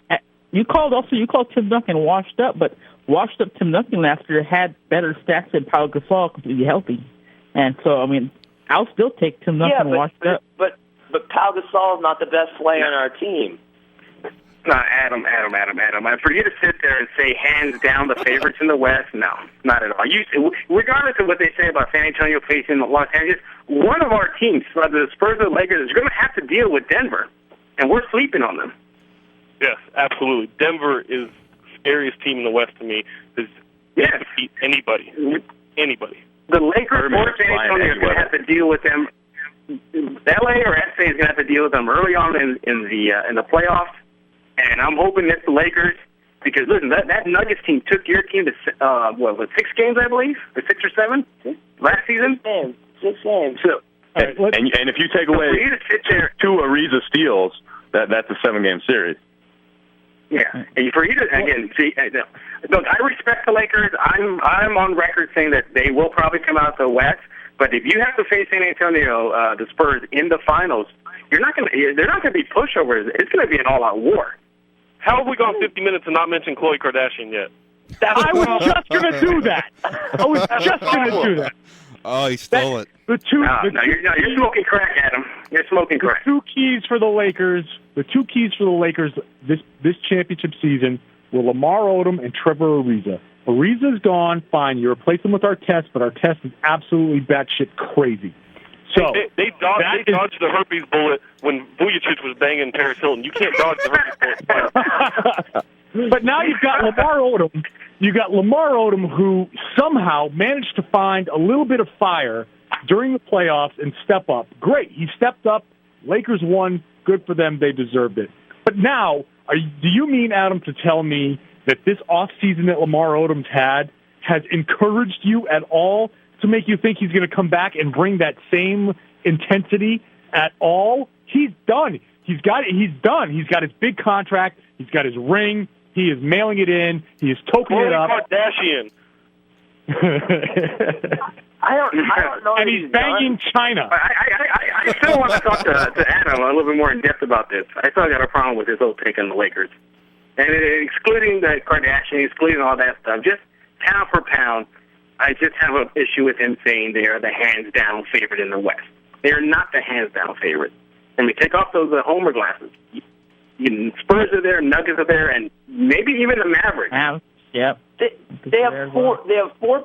You called Tim Duncan washed up, but washed up Tim Duncan last year had better stats than Pau Gasol completely healthy. And so, I mean, I'll still take Tim Duncan washed up. But Pau Gasol is not the best player on our team. No, Adam. For you to sit there and say hands down the favorites in the West, no, not at all. Regardless of what they say about San Antonio facing Los Angeles, one of our teams, whether the Spurs or the Lakers, is going to have to deal with Denver, and we're sleeping on them. Yes, absolutely. Denver is the scariest team in the West to me. They can beat anybody. Anybody. The Lakers or San Antonio are going to have to deal with them. LA or SA is going to have to deal with them early on in the playoffs, and I'm hoping it's the Lakers because listen, that Nuggets team took your team to 6 games, I believe, or 6 or 7 last season. 6 games. So, and if you take away for you to sit there, 2 Ariza steals, that's a 7-game series. Yeah, and for you to again see, look, I respect the Lakers. I'm on record saying that they will probably come out the West. But if you have to face San Antonio, the Spurs in the finals, they're not going to be pushovers. It's going to be an all-out war. How have we gone 50 minutes and not mentioned Khloe Kardashian yet? I was just going to do that. I was just going to do that. Oh, he stole it. You're smoking crack, Adam. You're smoking crack. The 2 keys for the Lakers this championship season were Lamar Odom and Trevor Ariza. Ariza's gone, fine. You replace him with Artest, but Artest is absolutely batshit crazy. So they dodged the herpes bullet when Vujicic was banging Paris Hilton. You can't dodge the herpes bullet. But now you've got Lamar Odom. You got Lamar Odom, who somehow managed to find a little bit of fire during the playoffs and step up. Great, he stepped up. Lakers won. Good for them. They deserved it. But now, do you mean, Adam, to tell me that this offseason that Lamar Odom's had has encouraged you at all to make you think he's going to come back and bring that same intensity at all? He's done. He's done. He's got his big contract. He's got his ring. He is mailing it in. He is tokening it up. Kardashian. I don't know. And he's banging China. I still want to talk to Adam a little bit more in depth about this. I still got a problem with his whole take on the Lakers. And excluding the Kardashian, excluding all that stuff, just pound for pound, I just have an issue with him saying they are the hands-down favorite in the West. They are not the hands-down favorite. And we take off those Homer glasses. Spurs are there, Nuggets are there, and maybe even the Mavericks. Yep. They have 4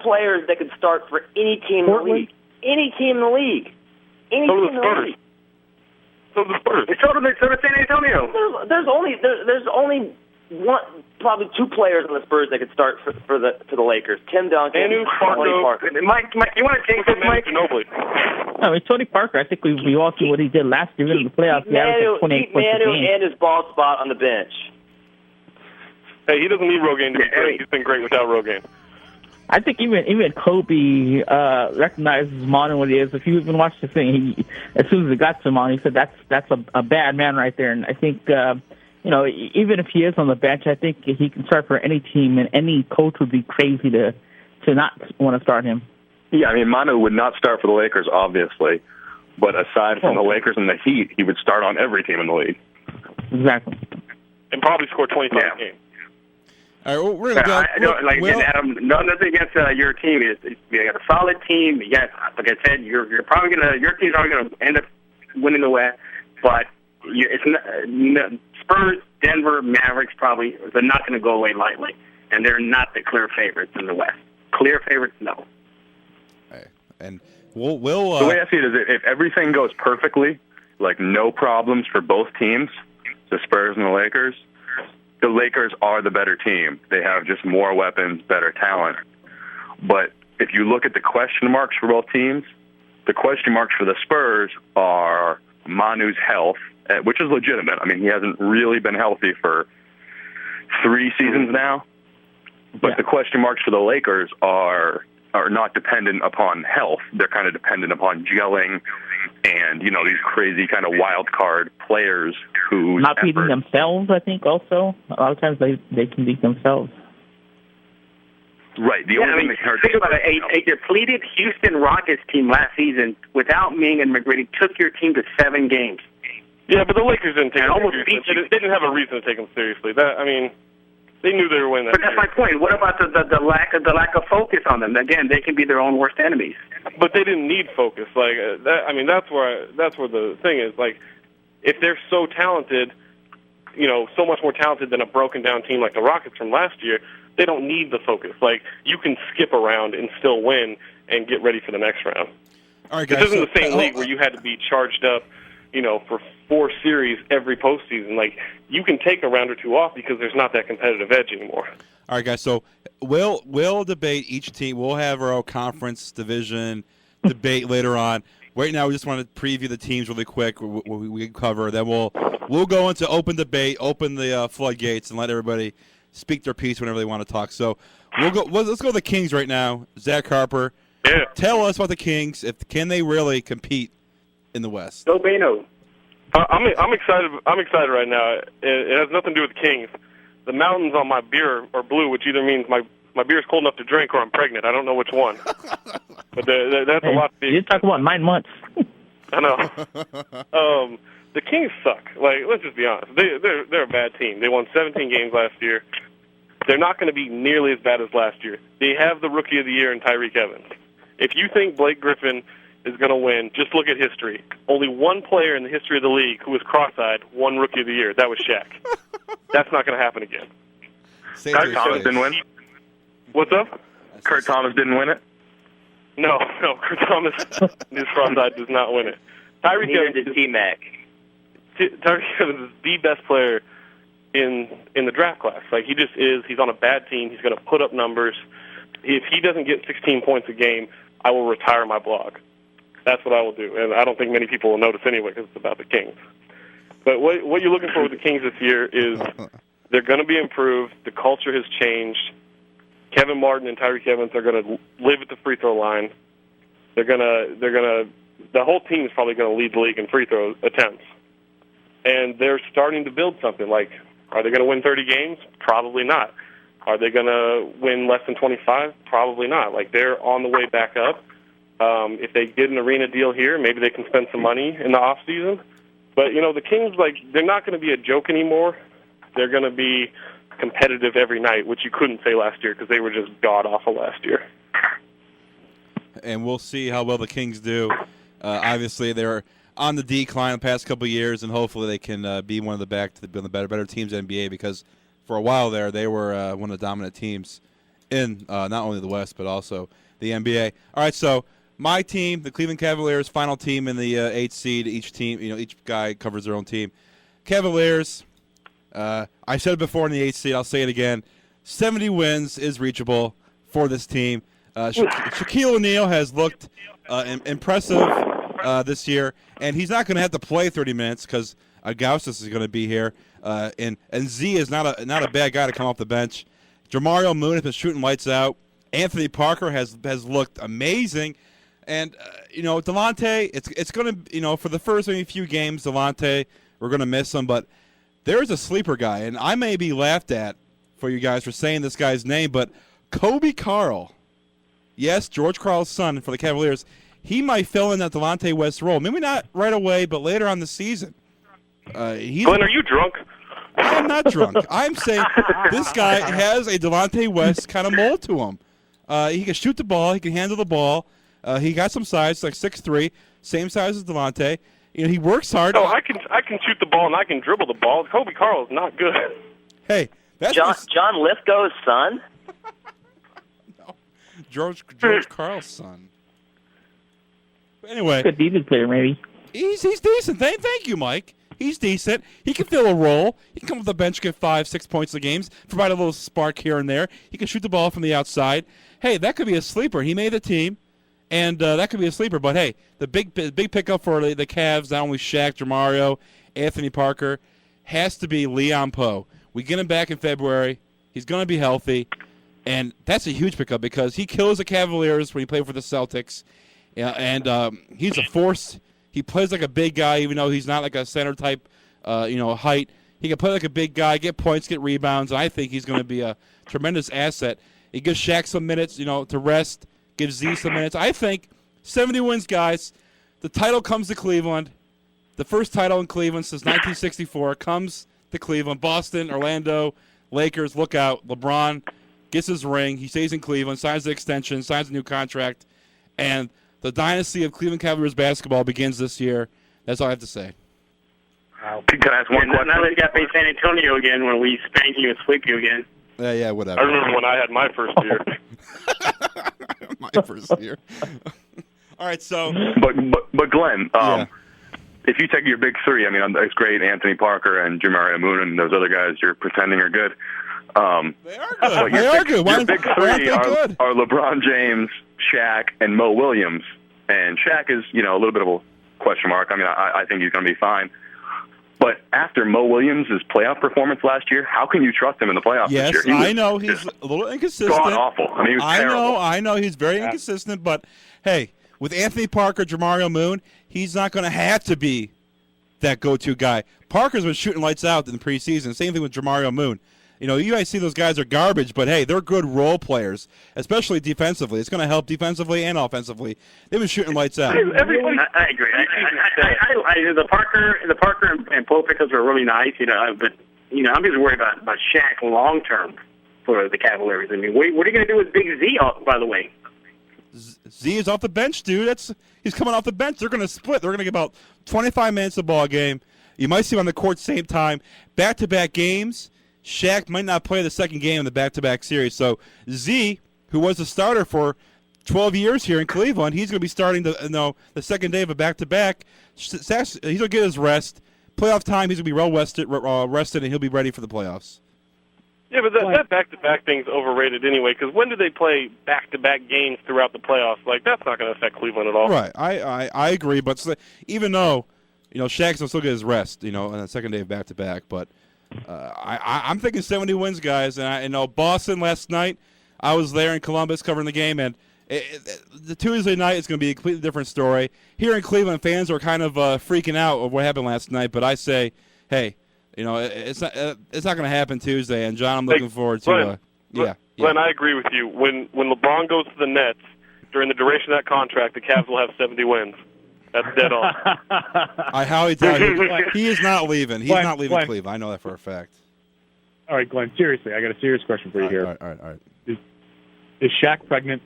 players that could start for any team in the league. Any team in the league. Any so team the Spurs. So the Spurs. So do San Antonio. There's only probably 2 players on the Spurs that could start for the Lakers. Tim Duncan, Tony Parker. Mike, you want to take this, Mike? I mean, Tony Parker, I think we all see what he did last year in the playoffs. He averaged 28 points a game. and his ball spot on the bench. Hey, he doesn't need Rogaine to be great. He's been great without Rogaine. I think even Kobe recognizes Manu what he is. If you even watch the thing, as soon as he got to Manu, he said that's a bad man right there. And I think even if he is on the bench, I think he can start for any team, and any coach would be crazy to not want to start him. Yeah, I mean, Manu would not start for the Lakers, obviously. But aside from the Lakers and the Heat, he would start on every team in the league. Exactly. And probably score 25 games. All right, well, we're going to go. Adam, nothing against your team. You got a solid team. You got, like I said, your team's probably gonna end up winning the West. But Spurs, Denver, Mavericks probably they're not going to go away lightly, and they're not the clear favorites in the West. Clear favorites, no. Okay. And we'll the way I see it is, if everything goes perfectly, like no problems for both teams, the Spurs and the Lakers are the better team. They have just more weapons, better talent. But if you look at the question marks for both teams, the question marks for the Spurs are Manu's health, which is legitimate. I mean, he hasn't really been healthy for 3 seasons now. But the question marks for the Lakers are not dependent upon health. They're kind of dependent upon gelling and, these crazy kind of wild card players who not beating themselves, I think, also. A lot of times they can beat themselves. Right. The only thing that hurts. Think about it. A depleted Houston Rockets team last season without Ming and McGrady took your team to 7 games. Yeah, but the Lakers didn't take almost beat you. They didn't have a reason to take them seriously. They knew they were winning that. But that's my point. What about the lack of focus on them? Again, they can be their own worst enemies. But they didn't need focus. That's where the thing is. Like, if they're so talented, so much more talented than a broken down team like the Rockets from last year, they don't need the focus. Like, you can skip around and still win and get ready for the next round. All right, guys. This isn't the same league where you had to be charged up, for 4 series every postseason. Like, you can take a round or 2 off because there's not that competitive edge anymore. All right, guys. So we'll debate each team. We'll have our own conference division debate later on. right now we just want to preview the teams really quick. We cover. Then we'll go into open debate, open the floodgates, and let everybody speak their piece whenever they want to talk. So let's go to the Kings right now. Zach Harper. Yeah. Tell us about the Kings. Can they really compete in the West? Go Bano. I'm excited. I'm excited right now. It has nothing to do with the Kings. The mountains on my beer are blue, which either means my beer is cold enough to drink or I'm pregnant. I don't know which one. But that's a lot. You're talking about 9 months. I know. The Kings suck. Like, let's just be honest. They're a bad team. They won 17 games last year. They're not going to be nearly as bad as last year. They have the Rookie of the Year in Tyreek Evans. If you think Blake Griffin is going to win, just look at history. Only one player in the history of the league who was cross-eyed won Rookie of the Year. That was Shaq. That's not going to happen again. Kurt Thomas didn't win? What's up? Kurt Thomas didn't win it? No, Kurt Thomas, his cross-eyed, does not win it. Tyreek Neither Evans did T-Mac. Tyreek Evans is the best player in the draft class. Like, he just is. He's on a bad team. He's going to put up numbers. If he doesn't get 16 points a game, I will retire my blog. That's what I will do. And I don't think many people will notice anyway because it's about the Kings. But what you're looking for with the Kings this year is they're going to be improved. The culture has changed. Kevin Martin and Tyreek Evans are going to live at the free throw line. The whole team is probably going to lead the league in free throw attempts. And they're starting to build something. Like, are they going to win 30 games? Probably not. Are they going to win less than 25? Probably not. Like, they're on the way back up. If they get an arena deal here, maybe they can spend some money in the off season. But, the Kings, they're not going to be a joke anymore. They're going to be competitive every night, which you couldn't say last year because they were just god-awful last year. And we'll see how well the Kings do. Obviously, they're on the decline the past couple of years, and hopefully they can be one of the better teams in the NBA because for a while there they were one of the dominant teams in not only the West but also the NBA. All right, so my team, the Cleveland Cavaliers, final team in the 8th seed. Each team, each guy covers their own team. Cavaliers. I said it before in the 8th seed. I'll say it again. 70 wins is reachable for this team. Shaquille O'Neal has looked impressive this year, and he's not going to have to play 30 minutes because Augustus is going to be here. And Z is not a bad guy to come off the bench. Jamario Moon has been shooting lights out. Anthony Parker has looked amazing. And, Delonte, it's going to, for the first few games, Delonte, we're going to miss him. But there's a sleeper guy, and I may be laughed at for you guys for saying this guy's name, but Kobe Carl, yes, George Karl's son for the Cavaliers, he might fill in that Delonte West role. Maybe not right away, but later on the season. Glenn, are you drunk? I am not drunk. I'm saying this guy has a Delonte West kind of mold to him. He can shoot the ball. He can handle the ball. He got some size, like 6'3", same size as Delonte. He works hard. No, I can shoot the ball and I can dribble the ball. Kobe Carl is not good. Hey, that's John Lithgow's son? No, George Karl's son. But anyway, good defense player, maybe. He's decent. Thank you, Mike. He's decent. He can fill a role. He can come off the bench, get 5-6 points a game, provide a little spark here and there. He can shoot the ball from the outside. Hey, that could be a sleeper. He made the team, and that could be a sleeper. But hey, the big pickup for the Cavs, not only Shaq, Jamario, Anthony Parker, has to be Leon Poe. We get him back in February. He's going to be healthy, and that's a huge pickup because he kills the Cavaliers when he played for the Celtics, and he's a force. He plays like a big guy, even though he's not like a center type, height. He can play like a big guy, get points, get rebounds, and I think he's going to be a tremendous asset. He gives Shaq some minutes, to rest, gives Z some minutes. I think 70 wins, guys. The title comes to Cleveland. The first title in Cleveland since 1964 comes to Cleveland. Boston, Orlando, Lakers, look out. LeBron gets his ring. He stays in Cleveland, signs the extension, signs a new contract, and the dynasty of Cleveland Cavaliers basketball begins this year. That's all I have to say. Wow. Can I ask one question? Now that you got to face San Antonio again when we spank you and sweep you again. Yeah, whatever. I remember when I had my first year. My first year. All right, so. But Glenn, if you take your big three, it's great, Anthony Parker and Jamario Moon and those other guys you're pretending are good. They are good. They are good. Your big three are LeBron James, Shaq, and Mo Williams. And Shaq is, a little bit of a question mark. I mean, I think he's going to be fine. But after Mo Williams' playoff performance last year, how can you trust him in the playoffs Yes, this year? I know he's a little inconsistent. God-awful. I mean, he was terrible. I know he's very inconsistent, but, hey, with Anthony Parker, Jamario Moon, he's not going to have to be that go-to guy. Parker's been shooting lights out in the preseason. Same thing with Jamario Moon. You guys see those guys are garbage, but, hey, they're good role players, especially defensively. It's going to help defensively and offensively. They've been shooting lights out. I agree. The Parker and Pope pickups are really nice, but I'm just worried about Shaq long term for the Cavaliers. I mean, what are you going to do with Big Z? By the way, Z is off the bench, dude. He's coming off the bench. They're going to split. They're going to get about 25 minutes a ball game. You might see him on the court same time. Back-to-back games. Shaq might not play the second game in the back-to-back series. So Z, who was the starter for 12 years here in Cleveland, he's going to be starting the second day of a back-to-back. He's going to get his rest. Playoff time, he's going to be well rested, and he'll be ready for the playoffs. Yeah, but that back-to-back thing's overrated anyway, because when do they play back-to-back games throughout the playoffs? Like, that's not going to affect Cleveland at all. Right, I agree, but even though, Shaq's will still get his rest, on the second day of back-to-back, but I'm thinking 70 wins, guys, and I know Boston last night, I was there in Columbus covering the game, and the Tuesday night is going to be a completely different story. Here in Cleveland, fans are kind of freaking out of what happened last night, but I say, hey, it's not going to happen Tuesday, and John, I'm looking forward to. Glenn, I agree with you. When LeBron goes to the Nets during the duration of that contract, the Cavs will have 70 wins. That's dead on. I highly doubt he is not leaving. He's not leaving Cleveland. I know that for a fact. All right, Glenn. Seriously, I got a serious question for you here. All right. Is Shaq pregnant?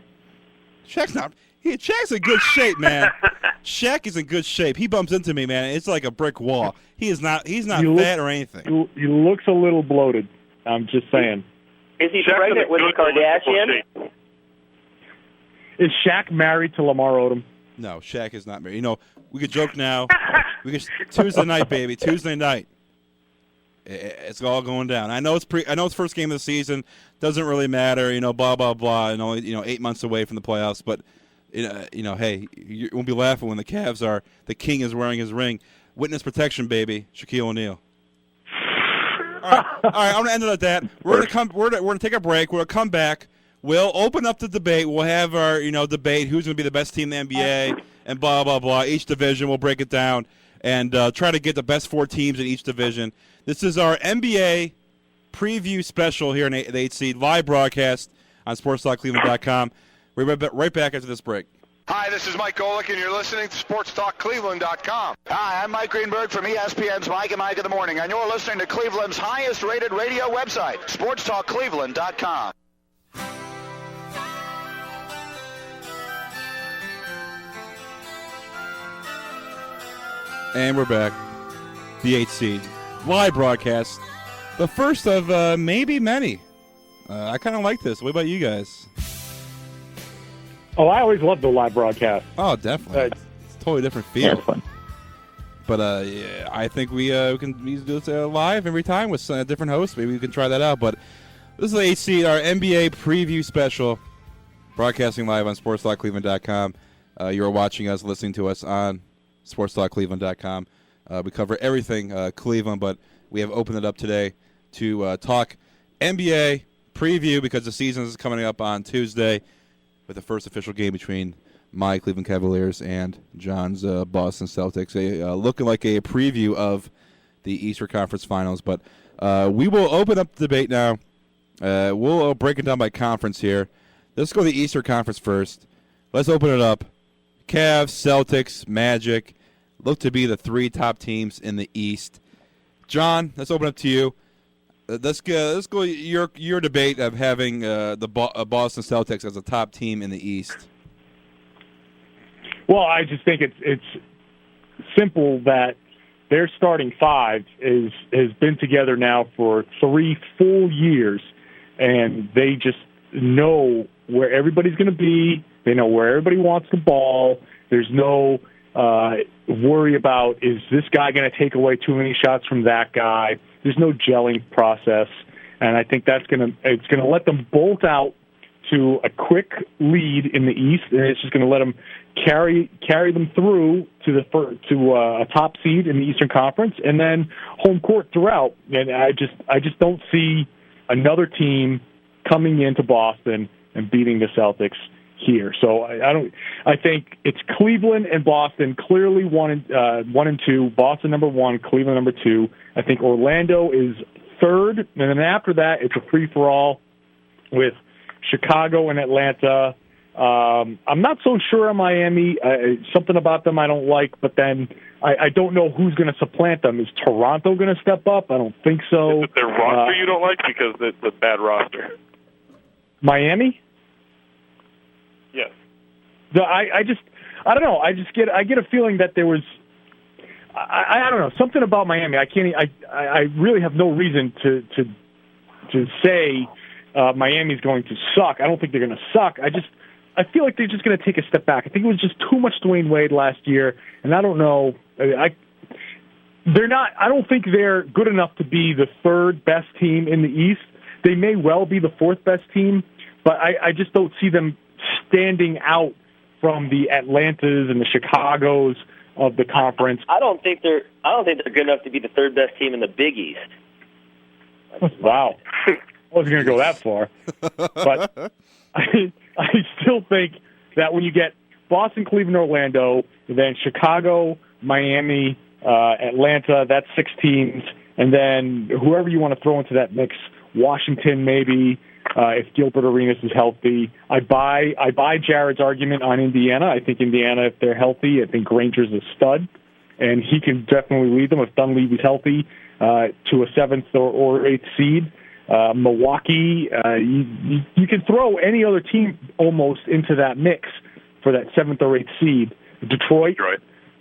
Shaq's not. Shaq's in good shape, man. Shaq is in good shape. He bumps into me, man. It's like a brick wall. He's not fat or anything. He looks a little bloated. I'm just saying. Is he pregnant with a Kardashian? Is Shaq married to Lamar Odom? No, Shaq is not married. We could joke now. Tuesday night, baby. Tuesday night. It's all going down. I know it's first game of the season. Doesn't really matter. Blah blah blah. And only 8 months away from the playoffs. But hey, you won't be laughing when the Cavs are. The king is wearing his ring. Witness protection, baby. Shaquille O'Neal. All right. I'm gonna end it at that. We're gonna take a break. We're gonna come back. We'll open up the debate. We'll have our debate. Who's gonna be the best team in the NBA and blah blah blah. Each division, we'll break it down and try to get the best 4 teams in each division. This is our NBA preview special here in the 8th Seed live broadcast on SportsTalkCleveland.com. We're right back after this break. Hi, this is Mike Golick, and you're listening to SportsTalkCleveland.com. Hi, I'm Mike Greenberg from ESPN's Mike and Mike in the Morning, and you're listening to Cleveland's highest-rated radio website, SportsTalkCleveland.com. And we're back. The 8th Seed live broadcast. The first of maybe many. I kind of like this. What about you guys? Oh, I always love the live broadcast. Oh, definitely. It's a totally different feel. Yeah, it's fun. But I think we can do this live every time with a different host. Maybe we can try that out. But this is the 8th Seed, our NBA preview special, broadcasting live on SportsTalkCleveland.com. You're watching us, listening to us on SportsTalkCleveland.com. We cover everything Cleveland, but we have opened it up today to talk NBA preview because the season is coming up on Tuesday with the first official game between my Cleveland Cavaliers and John's Boston Celtics. Looking like a preview of the Eastern Conference Finals, but we will open up the debate now. We'll break it down by conference here. Let's go to the Eastern Conference first. Let's open it up. Cavs, Celtics, Magic look to be the 3 top teams in the East. John, let's open up to you. Let's go your debate of having the Boston Celtics as a top team in the East. Well, I just think it's simple that their starting 5 has been together now for 3 full years, and they just know where everybody's going to be. They know where everybody wants the ball. There's no worry about, is this guy going to take away too many shots from that guy? There's no gelling process, and I think it's going to let them bolt out to a quick lead in the East, and it's just going to let them carry them through to a top seed in the Eastern Conference, and then home court throughout. And I just don't see another team coming into Boston and beating the Celtics here. So I think it's Cleveland and Boston clearly 1 and 2. Boston number 1, Cleveland number 2. I think Orlando is third, and then after that it's a free for all with Chicago and Atlanta. I'm not so sure on Miami. Something about them I don't like, but then I don't know who's going to supplant them. Is Toronto going to step up? I don't think so. Is it their roster you don't like because it's a bad roster? Miami? Yes. I don't know. I get a feeling that there was I don't know, something about Miami. I really have no reason to say Miami's going to suck. I don't think they're going to suck. I feel like they're just going to take a step back. I think it was just too much Dwayne Wade last year, and I don't know. They're not. I don't think they're good enough to be the third best team in the East. They may well be the fourth best team, but I just don't see them standing out from the Atlantas and the Chicagos of the conference. I don't think they're good enough to be the third best team in the Big East. Wow. I wasn't going to go that far. But I still think that when you get Boston, Cleveland, Orlando, then Chicago, Miami, Atlanta, that's 6 teams, and then whoever you want to throw into that mix, Washington maybe, if Gilbert Arenas is healthy. I buy Jared's argument on Indiana. I think Indiana, if they're healthy, I think Granger's a stud, and he can definitely lead them if Dunleavy's healthy to a 7th or 8th seed. Milwaukee, you can throw any other team almost into that mix for that 7th or 8th seed. Detroit.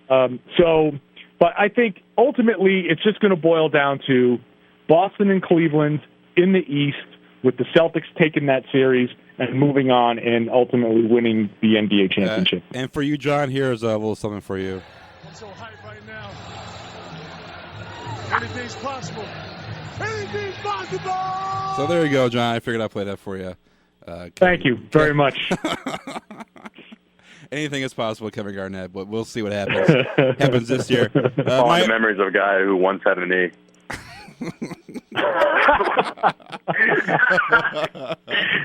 But I think ultimately it's just going to boil down to Boston and Cleveland in the East, with the Celtics taking that series and moving on and ultimately winning the NBA championship. And for you, John, here's a little something for you. I'm so hyped right now. Anything's possible. Anything's possible! So there you go, John. I figured I'd play that for you. Thank you very much. Anything is possible, Kevin Garnett, but we'll see what happens this year. The memories of a guy who once had a knee.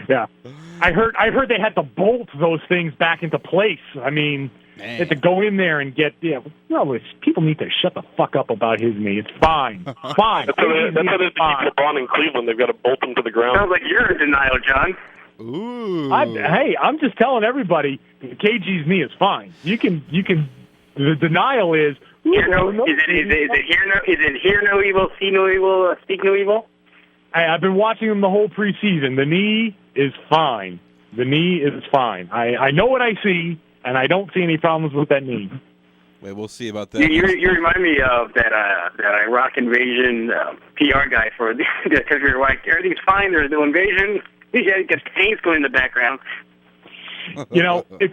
Yeah, I heard they had to bolt those things back into place. I mean, they had to go in there and get. People need to shut the fuck up about his knee. It's fine, fine. That's how they keep LeBron in Cleveland. They've got to bolt him to the ground. Sounds like you're in denial, John. Ooh. I'm just telling everybody, KG's knee is fine. You can. The denial is. Is it hear no evil, see no evil, speak no evil? I've been watching him the whole preseason. The knee is fine. The knee is fine. I know what I see, and I don't see any problems with that knee. Wait, we'll see about that. You remind me of that Iraq invasion PR guy for because you're like everything's fine. There's no invasion. Yeah, it gets tanks going in the background. You know, if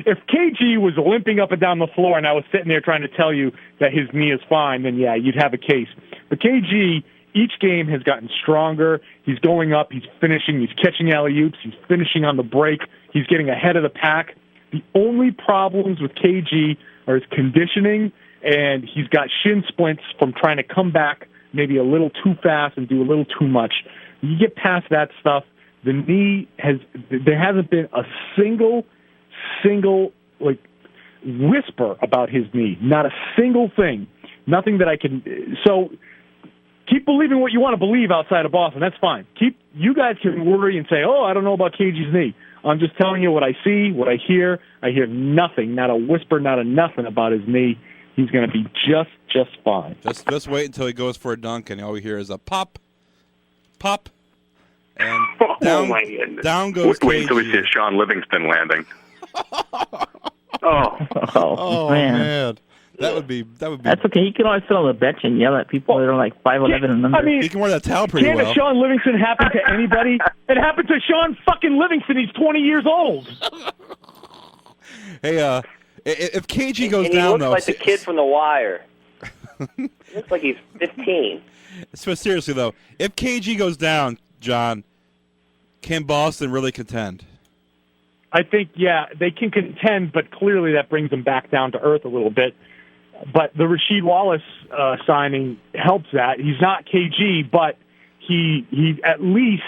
KG was limping up and down the floor and I was sitting there trying to tell you that his knee is fine, then yeah, you'd have a case. But KG, each game has gotten stronger. He's going up. He's finishing. He's catching alley-oops. He's finishing on the break. He's getting ahead of the pack. The only problems with KG are his conditioning, and he's got shin splints from trying to come back maybe a little too fast and do a little too much. You get past that stuff, the knee there hasn't been a single like whisper about his knee. Not a single thing. Nothing that I can. So keep believing what you want to believe outside of Boston. That's fine. You guys can worry and say, "Oh, I don't know about KG's knee." I'm just telling you what I see, what I hear. I hear nothing, not a whisper, not a nothing about his knee. He's going to be just fine. Just wait until he goes for a dunk, and all we hear is a pop, pop, and down goes KG. Wait until we see a Sean Livingston landing. Oh man. That would be. That's okay. He can always sit on the bench and yell at people that are like 5'11" and under. I mean, he can wear that towel pretty well. Can't Sean Livingston happen to anybody? It happened to Sean fucking Livingston. He's 20 years old. Hey, if KG goes and down, he looks though, like the kid from The Wire. He looks like he's 15. So seriously though, if KG goes down, John, can Boston really contend? I think, yeah, they can contend, but clearly that brings them back down to earth a little bit. But the Rasheed Wallace signing helps that. He's not KG, but he at least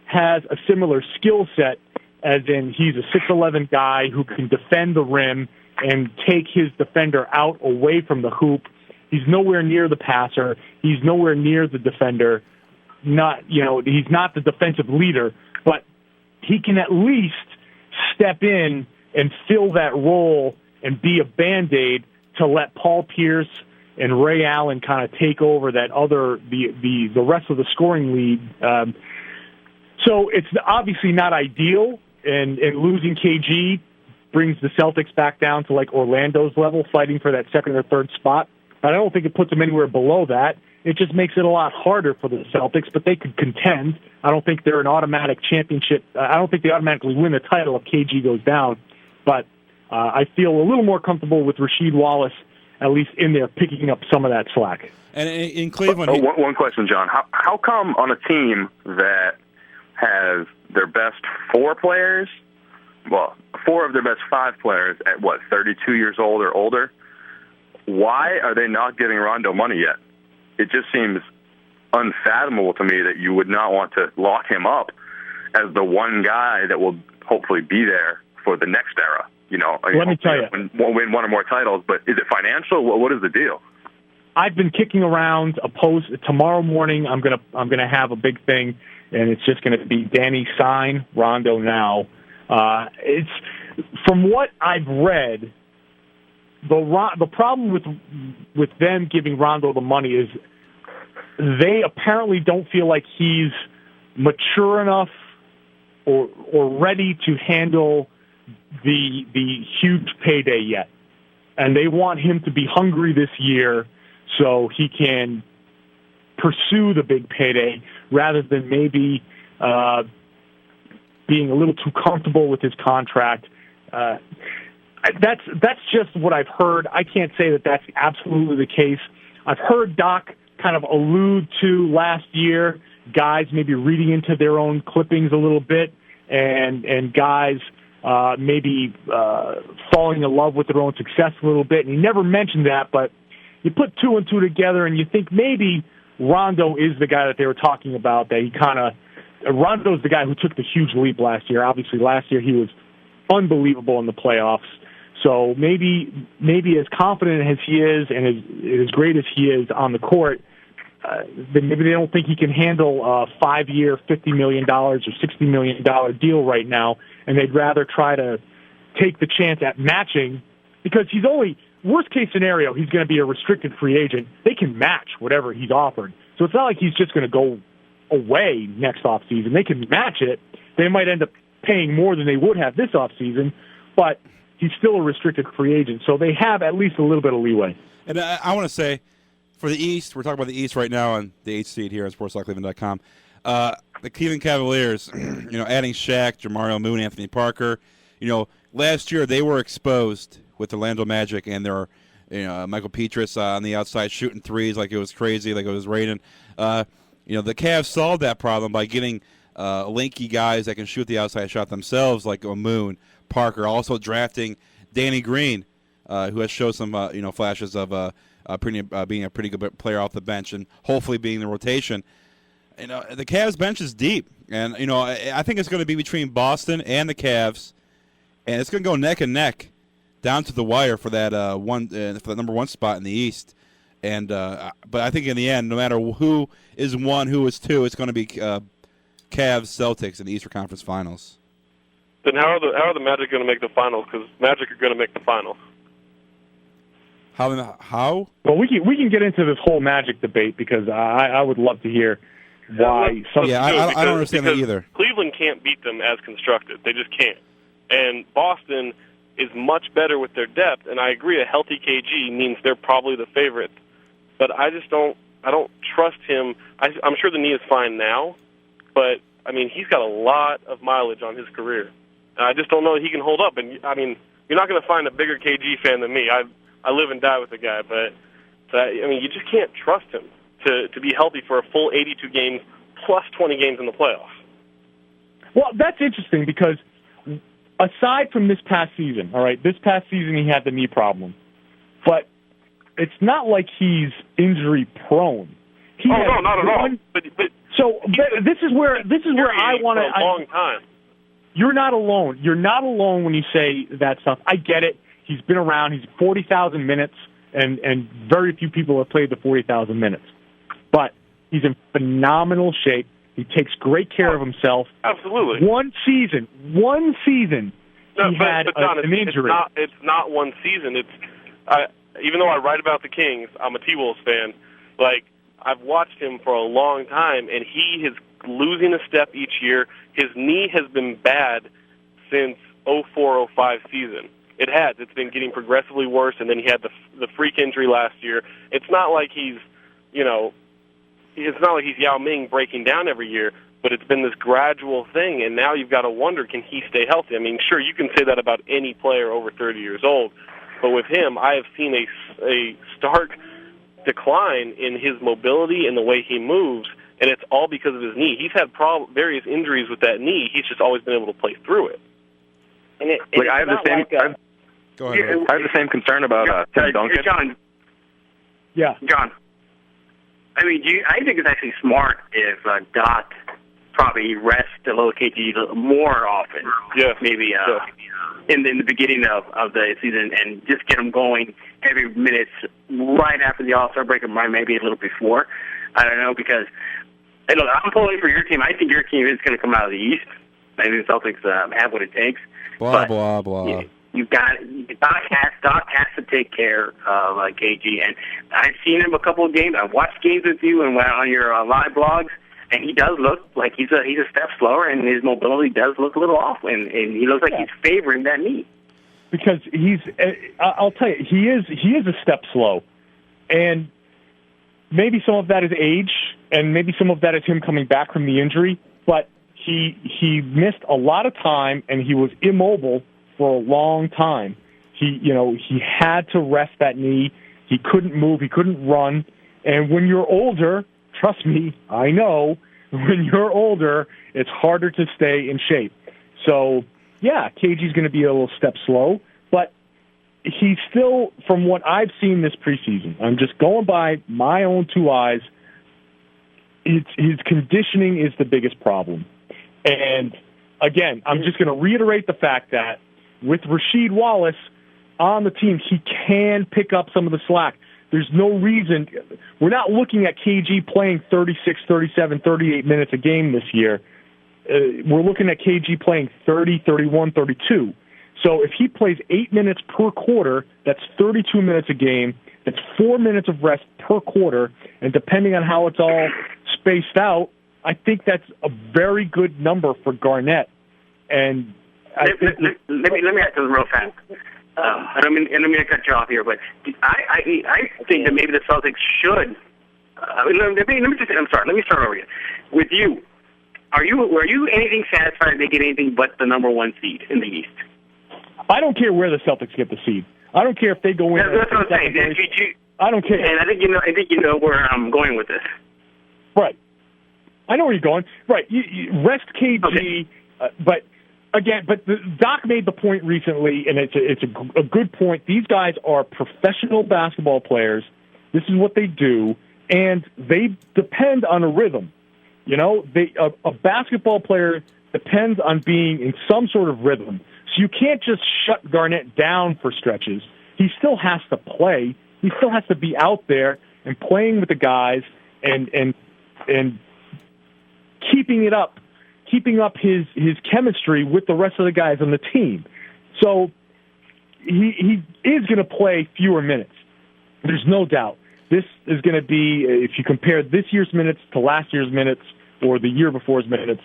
has a similar skill set, as in he's a 6'11" guy who can defend the rim and take his defender out away from the hoop. He's nowhere near the passer. He's nowhere near the defender. He's not the defensive leader, but he can at least step in and fill that role and be a Band-Aid to let Paul Pierce and Ray Allen kind of take over the rest of the scoring lead. So it's obviously not ideal, and losing KG brings the Celtics back down to like Orlando's level, fighting for that second or third spot. But I don't think it puts them anywhere below that. It just makes it a lot harder for the Celtics, but they could contend. I don't think they're an automatic championship. I don't think they automatically win the title if KG goes down. But I feel a little more comfortable with Rasheed Wallace, at least in there, picking up some of that slack. And in Cleveland... One question, John. How come on a team that has their best 4 players, 4 of their best 5 players at, 32 years old or older, why are they not giving Rondo money yet? It just seems unfathomable to me that you would not want to lock him up as the one guy that will hopefully be there for the next era. Let me tell you, win 1 or more titles, but is it financial? What is the deal? I've been kicking around a post. Tomorrow morning, I'm gonna have a big thing, and it's just gonna be Danny sign Rondo now. It's from what I've read, the problem with them giving Rondo the money is they apparently don't feel like he's mature enough or ready to handle the huge payday yet. And they want him to be hungry this year so he can pursue the big payday rather than maybe being a little too comfortable with his contract. That's just what I've heard. I can't say that that's absolutely the case. I've heard Doc kind of allude to last year, guys maybe reading into their own clippings a little bit, and guys maybe falling in love with their own success a little bit. And he never mentioned that, but you put 2 and 2 together, and you think maybe Rondo is the guy that they were talking about, that he Rondo's the guy who took the huge leap last year. Obviously, last year he was unbelievable in the playoffs. So maybe as confident as he is and as great as he is on the court, then maybe they don't think he can handle a 5-year, $50 million or $60 million deal right now, and they'd rather try to take the chance at matching, because he's only, worst case scenario, he's going to be a restricted free agent. They can match whatever he's offered. So it's not like he's just going to go away next offseason. They can match it. They might end up paying more than they would have this offseason, but he's still a restricted free agent, so they have at least a little bit of leeway. And I want to say, for the East, we're talking about the East right now on the 8th seed here on SportsTalkCleveland.com. The Cleveland Cavaliers, adding Shaq, Jamario Moon, Anthony Parker. Last year they were exposed with the Orlando Magic and their, Michael Petrus on the outside shooting threes like it was crazy, like it was raining. The Cavs solved that problem by getting lanky guys that can shoot the outside shot themselves, like Moon, Parker. Also drafting Danny Green, who has shown some flashes of being a pretty good player off the bench and hopefully being the rotation. The Cavs bench is deep, and I think it's going to be between Boston and the Cavs, and it's going to go neck and neck down to the wire for that for the number 1 spot in the East. And but I think in the end, no matter who is 1, who is 2, it's going to be Cavs Celtics in the Eastern Conference Finals. Then how are the Magic going to make the finals? Because Magic are going to make the finals. How? Well, we can get into this whole Magic debate, because I would love to hear why. I don't understand that either. Cleveland can't beat them as constructed. They just can't. And Boston is much better with their depth, and I agree a healthy KG means they're probably the favorite. But I don't trust him. I'm sure the knee is fine now, but, he's got a lot of mileage on his career. And I just don't know that he can hold up. And, you're not going to find a bigger KG fan than me. I live and die with the guy, but you just can't trust him to be healthy for a full 82 games plus 20 games in the playoffs. Well, that's interesting because aside from this past season, all right, this past season he had the knee problem, but it's not like he's injury prone. No, not at all. But this is where I want to. A long time. You're not alone. You're not alone when you say that stuff. I get it. He's been around. He's 40,000 minutes, and very few people have played the 40,000 minutes. But he's in phenomenal shape. He takes great care of himself. Absolutely. One season, he had John, an injury. It's not one season. Even though I write about the Kings, I'm a T-Wolves fan. Like, I've watched him for a long time, and he is losing a step each year. His knee has been bad since 04-05 season. It has. It's been getting progressively worse, and then he had the freak injury last year. It's not like he's Yao Ming breaking down every year, but it's been this gradual thing, and now you've got to wonder, can he stay healthy? I mean, sure, you can say that about any player over 30 years old, but with him, I have seen a stark decline in his mobility and the way he moves, and it's all because of his knee. He's had various injuries with that knee. He's just always been able to play through it. And I have the same. Go ahead. I have the same concern about Tim Duncan. John. Yeah. John. I mean, I think it's actually smart if Doc probably rests the little KG more often. Yes. Maybe in the beginning of the season, and just get him going every minute right after the All-Star break, or maybe a little before. I don't know, because look, I'm pulling for your team. I think your team is going to come out of the East. I think the Celtics have what it takes. Blah, blah, blah. Doc has to take care of KG, and I've seen him a couple of games. I've watched games with you and on your live blogs, and he does look like he's a step slower, and his mobility does look a little off, and he looks like he's favoring that knee. Because I'll tell you, he is a step slow, and maybe some of that is age, and maybe some of that is him coming back from the injury, but he missed a lot of time, and he was immobile for a long time. He had to rest that knee. He couldn't move. He couldn't run. And when you're older, trust me, I know, when you're older, it's harder to stay in shape. So, yeah, KG's going to be a little step slow, but he's still, from what I've seen this preseason, I'm just going by my own two eyes, his conditioning is the biggest problem. And, again, I'm just going to reiterate the fact that with Rasheed Wallace on the team, he can pick up some of the slack. There's no reason. We're not looking at KG playing 36, 37, 38 minutes a game this year. We're looking at KG playing 30, 31, 32. So if he plays 8 minutes per quarter, that's 32 minutes a game. That's 4 minutes of rest per quarter. And depending on how it's all spaced out, I think that's a very good number for Garnett. And let me ask this real fast. I don't mean to cut you off here, but I think that maybe the Celtics should. Let me start over again. With you, were you anything satisfied they get anything but the number one seed in the East? I don't care where the Celtics get the seed. I don't care if they go in. That's what I'm saying. I don't care. And I think you know where I'm going with this. Right. I know where you're going. Right. You rest KG, okay. But Doc made the point recently, and it's a good point. These guys are professional basketball players. This is what they do, and they depend on a rhythm. You know, a basketball player depends on being in some sort of rhythm. So you can't just shut Garnett down for stretches. He still has to play. He still has to be out there and playing with the guys and keeping up his chemistry with the rest of the guys on the team. So he is going to play fewer minutes. There's no doubt. This is going to be, if you compare this year's minutes to last year's minutes or the year before's minutes,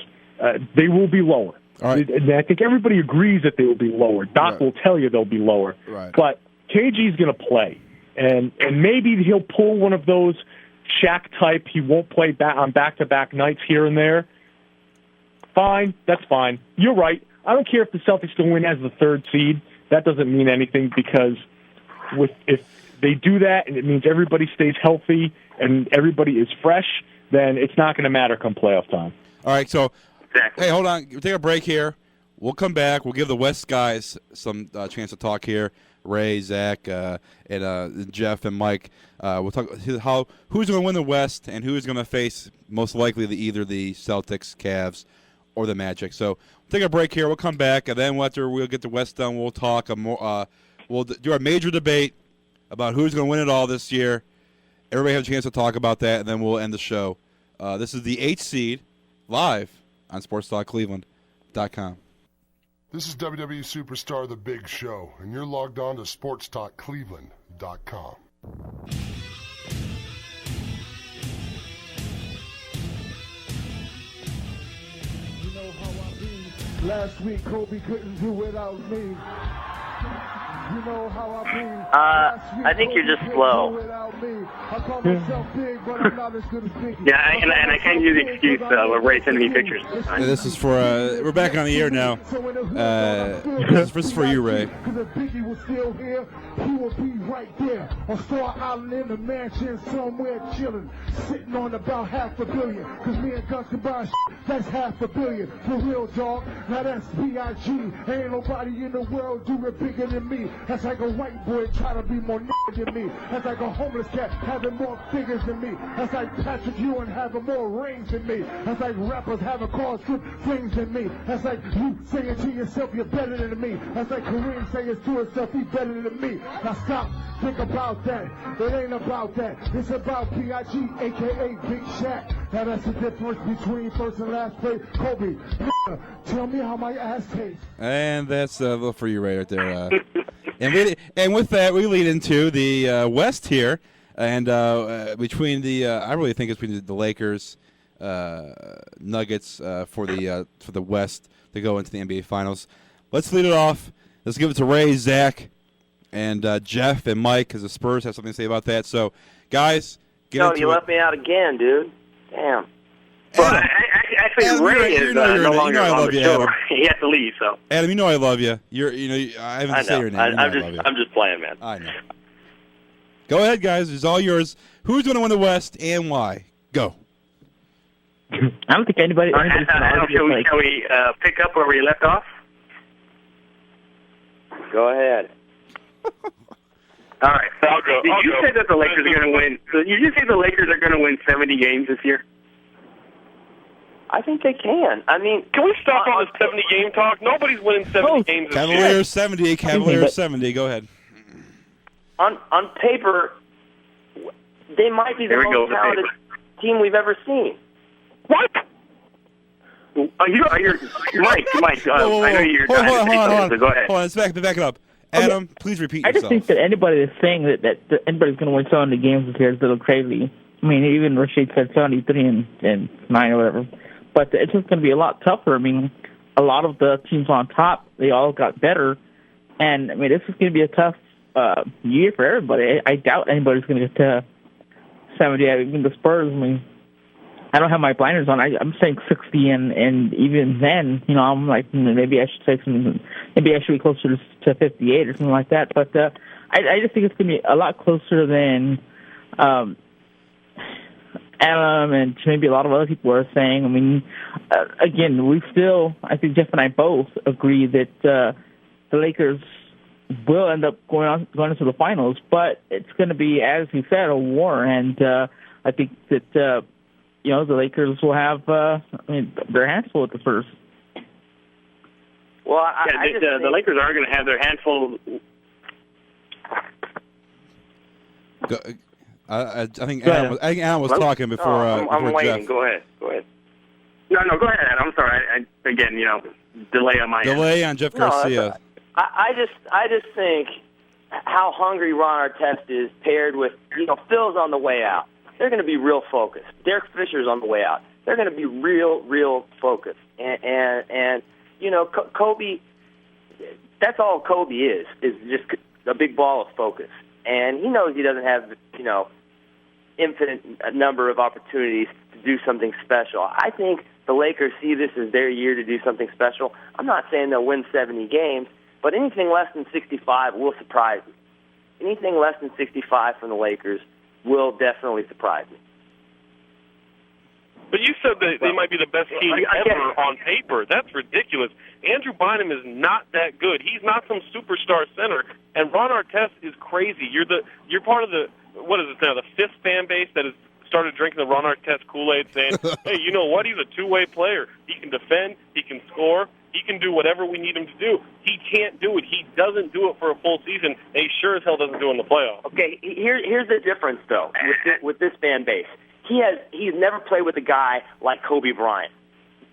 they will be lower. All right. And I think everybody agrees that they will be lower. Doc will tell you they'll be lower. Right. But KG's going to play. And maybe he'll pull one of those Shaq type, he won't play on back-to-back nights here and there. Fine, that's fine. You're right. I don't care if the Celtics go in as the third seed. That doesn't mean anything because if they do that and it means everybody stays healthy and everybody is fresh, then it's not going to matter come playoff time. All right, so Exactly. Hey, hold on. We'll take a break here. We'll come back. We'll give the West guys some chance to talk here. Ray, Zach, and Jeff and Mike. We'll talk who's going to win the West and who is going to face most likely either the Celtics, Cavs, or the Magic. So we'll take a break here. We'll come back, and then after we'll get the West done, we'll talk more. We'll do our major debate about who's going to win it all this year. Everybody have a chance to talk about that, and then we'll end the show. This is the 8th seed live on SportsTalkCleveland.com. This is WWE Superstar The Big Show, and you're logged on to SportsTalkCleveland.com. You know how I be. Last week, Kobe couldn't do without me. You know how I be. I think you're just slow. Yeah, and I can't use the excuse of Ray sending me pictures. This is for we're back on the air now. This is for you, Ray. Because if Biggie was still here, he would be right there on Star Island in the mansion somewhere chilling, sitting on about $500 million. Because me and Gus combined, that's $500 million. For real, dog. Now that's B.I.G. Ain't nobody in the world do it bigger than me. That's like a white boy trying to be more nigga than me. That's like a homeless cat having more figures than me. That's like Patrick Ewing having more rings than me. That's like rappers having cars good things than me. That's like you saying to yourself you're better than me. That's like Kareem saying to himself he's better than me. Now stop, think about that. It ain't about that. It's about P.I.G. a.k.a. Big Shaq. Now that's the difference between first and last place. Kobe, tell me how my ass tastes. And that's a little for you right there. And with that, we lead into the West here, and between the I really think it's between the Lakers, Nuggets for the West to go into the NBA Finals. Let's lead it off. Let's give it to Ray, Zach, and Jeff and Mike, because the Spurs have something to say about that. So, guys, get into it. You left me out again, dude. Damn. Well, actually, Adam, Ray is no longer on the show. He has to leave, so. Adam, you know I love you. I haven't said your name. I'm just playing, man. I know. Go ahead, guys. It's all yours. Who's going to win the West and why? Go. I don't think anybody's going to shall we pick up where we left off? Go ahead. All right. Did you say that the Lakers are going to win? Did you say the Lakers are going to win 70 games this year? I think they can. I mean, can we stop all this 70-game talk? Nobody's winning 70 games this year. Cavaliers 70. Cavaliers 70. Go ahead. On paper, they might be the most talented team we've ever seen. What? You're Mike. I know you're trying to say something, so go ahead. Hold on, let's back it up. Adam, please repeat yourself. I just think that anybody that's saying that anybody's going to win 70 games this year is a little crazy. I mean, even Rashid said 73 and 9 or whatever. But it's just going to be a lot tougher. I mean, a lot of the teams on top, they all got better. And, I mean, this is going to be a tough year for everybody. I doubt anybody's going to get to 70. Even the Spurs, I mean, I don't have my blinders on. I'm saying 60, and even then, I'm like, maybe I should say something. Maybe I should be closer to 58 or something like that. But I just think it's going to be a lot closer than Adam and maybe a lot of other people are saying. I mean, again, I think Jeff and I both agree that the Lakers will end up going into the finals, but it's going to be, as you said, a war. And I think that, the Lakers will have their hands full at the first. Well, the Lakers are going to have their hands full. I think Adam was talking before. I'm waiting. Jeff. Go ahead. No, go ahead. I'm sorry. Again, delay on my end. Delay on Jeff Garcia. I just think how hungry Ron Artest is paired with Phil's on the way out. They're going to be real focused. Derek Fisher's on the way out. They're going to be real focused. And Kobe. That's all Kobe is just a big ball of focus. And he knows he doesn't have infinite number of opportunities to do something special. I think the Lakers see this as their year to do something special. I'm not saying they'll win 70 games, but anything less than 65 will surprise me. Anything less than 65 from the Lakers will definitely surprise me. But you said that they might be the best team ever on paper. That's ridiculous. Andrew Bynum is not that good. He's not some superstar center. And Ron Artest is crazy. You're part of the, what is it now, the fifth fan base that has started drinking the Ron Artest Kool-Aid, saying, hey, you know what? He's a two-way player. He can defend. He can score. He can do whatever we need him to do. He can't do it. He doesn't do it for a full season. And he sure as hell doesn't do it in the playoffs. Okay, here's the difference, though, with this fan base. He's never played with a guy like Kobe Bryant.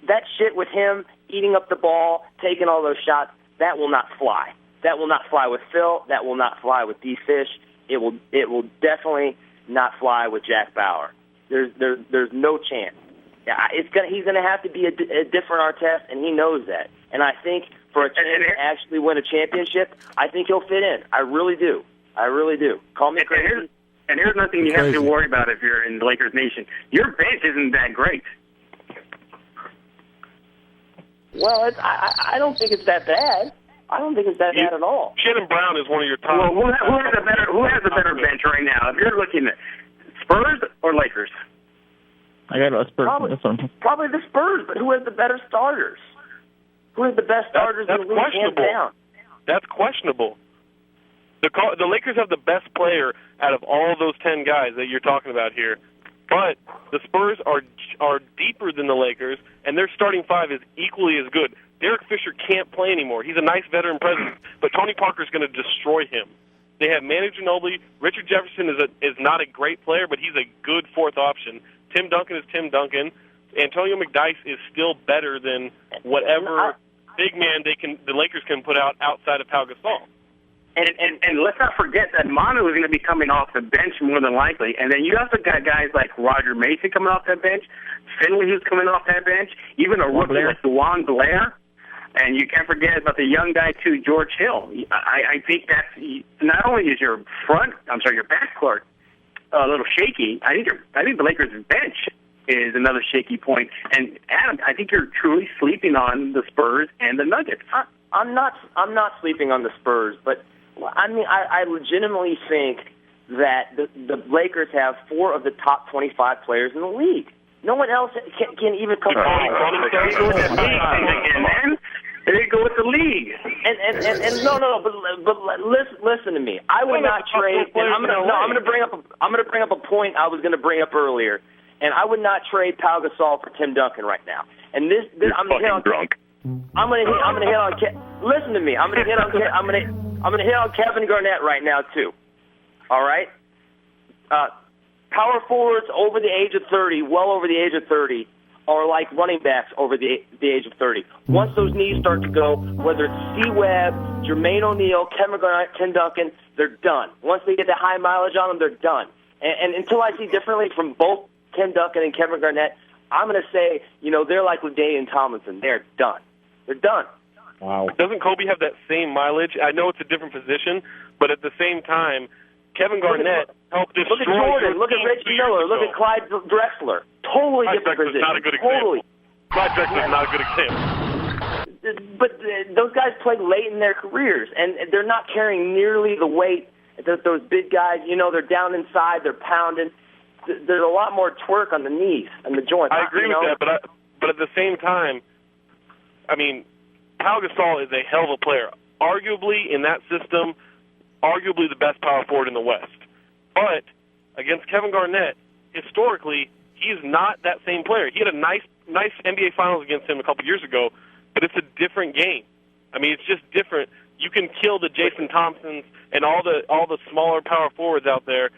That shit with him eating up the ball, taking all those shots, that will not fly. That will not fly with Phil. That will not fly with D. Fish. It will definitely not fly with Jack Bauer. There's no chance. Yeah, he's gonna have to be a different Artest, and he knows that. And I think for a team to actually win a championship, I think he'll fit in. I really do. Call me crazy. And here's nothing you have to worry about if you're in the Lakers Nation. Your bench isn't that great. Well, I don't think it's that bad. I don't think it's that bad at all. Shannon Brown is one of your top. Well, who has a better bench right now? If you're looking at Spurs or Lakers? I got a Spurs. Probably the Spurs, but who has the better starters? Who has the best starters in the league, hands down? That's questionable. The Lakers have the best player out of all those 10 guys that you're talking about here. But the Spurs are deeper than the Lakers, and their starting five is equally as good. Derek Fisher can't play anymore. He's a nice veteran presence, but Tony Parker's going to destroy him. They have Manu Ginobili. Richard Jefferson is not a great player, but he's a good fourth option. Tim Duncan is Tim Duncan. Antonio McDyess is still better than whatever big man the Lakers can put out outside of Pau Gasol. And let's not forget that Manu is going to be coming off the bench more than likely. And then you also got guys like Roger Mason coming off that bench, Finley who's coming off that bench, even a rookie like DeJuan Blair. And you can't forget about the young guy, too, George Hill. I think that's not only is your backcourt a little shaky, I think the Lakers' bench is another shaky point. And, Adam, I think you're truly sleeping on the Spurs and the Nuggets. I'm not sleeping on the Spurs, but I mean, I legitimately think that the Lakers have 4 of the top 25 players in the league. No one else can even come They go with the league. And no, but listen to me. I would not trade. I'm going to bring up a point I was going to bring up earlier, and I would not trade Pau Gasol for Tim Duncan right now. And this I'm going to hit on drunk. I'm going to hit on. Listen to me. I'm going to hit on Kevin Garnett right now too. All right. Power forwards over the age of 30, well over the age of 30, are like running backs over the age of 30. Once those knees start to go, whether it's C. Webb, Jermaine O'Neal, Kevin Garnett, Tim Duncan, they're done. Once they get the high mileage on them, they're done. And until I see differently from both Tim Duncan and Kevin Garnett, I'm going to say, they're like LaDainian Tomlinson. They're done. They're done. Wow. Doesn't Kobe have that same mileage? I know it's a different position, but at the same time, Kevin Garnett helped destroy. Look at Jordan. Look at Reggie Miller. Look at Clyde Drexler. Totally different position. Not a good example. Clyde Drexler's not a good example. But those guys played late in their careers, and they're not carrying nearly the weight that those big guys. They're down inside. They're pounding. There's a lot more twerk on the knees and the joints. I agree with that, but at the same time, I mean, Pau Gasol is a hell of a player. Arguably, in that system, arguably the best power forward in the West. But against Kevin Garnett, historically, he's not that same player. He had a nice NBA Finals against him a couple years ago, but it's a different game. I mean, it's just different. You can kill the Jason Thompsons and all the smaller power forwards out there,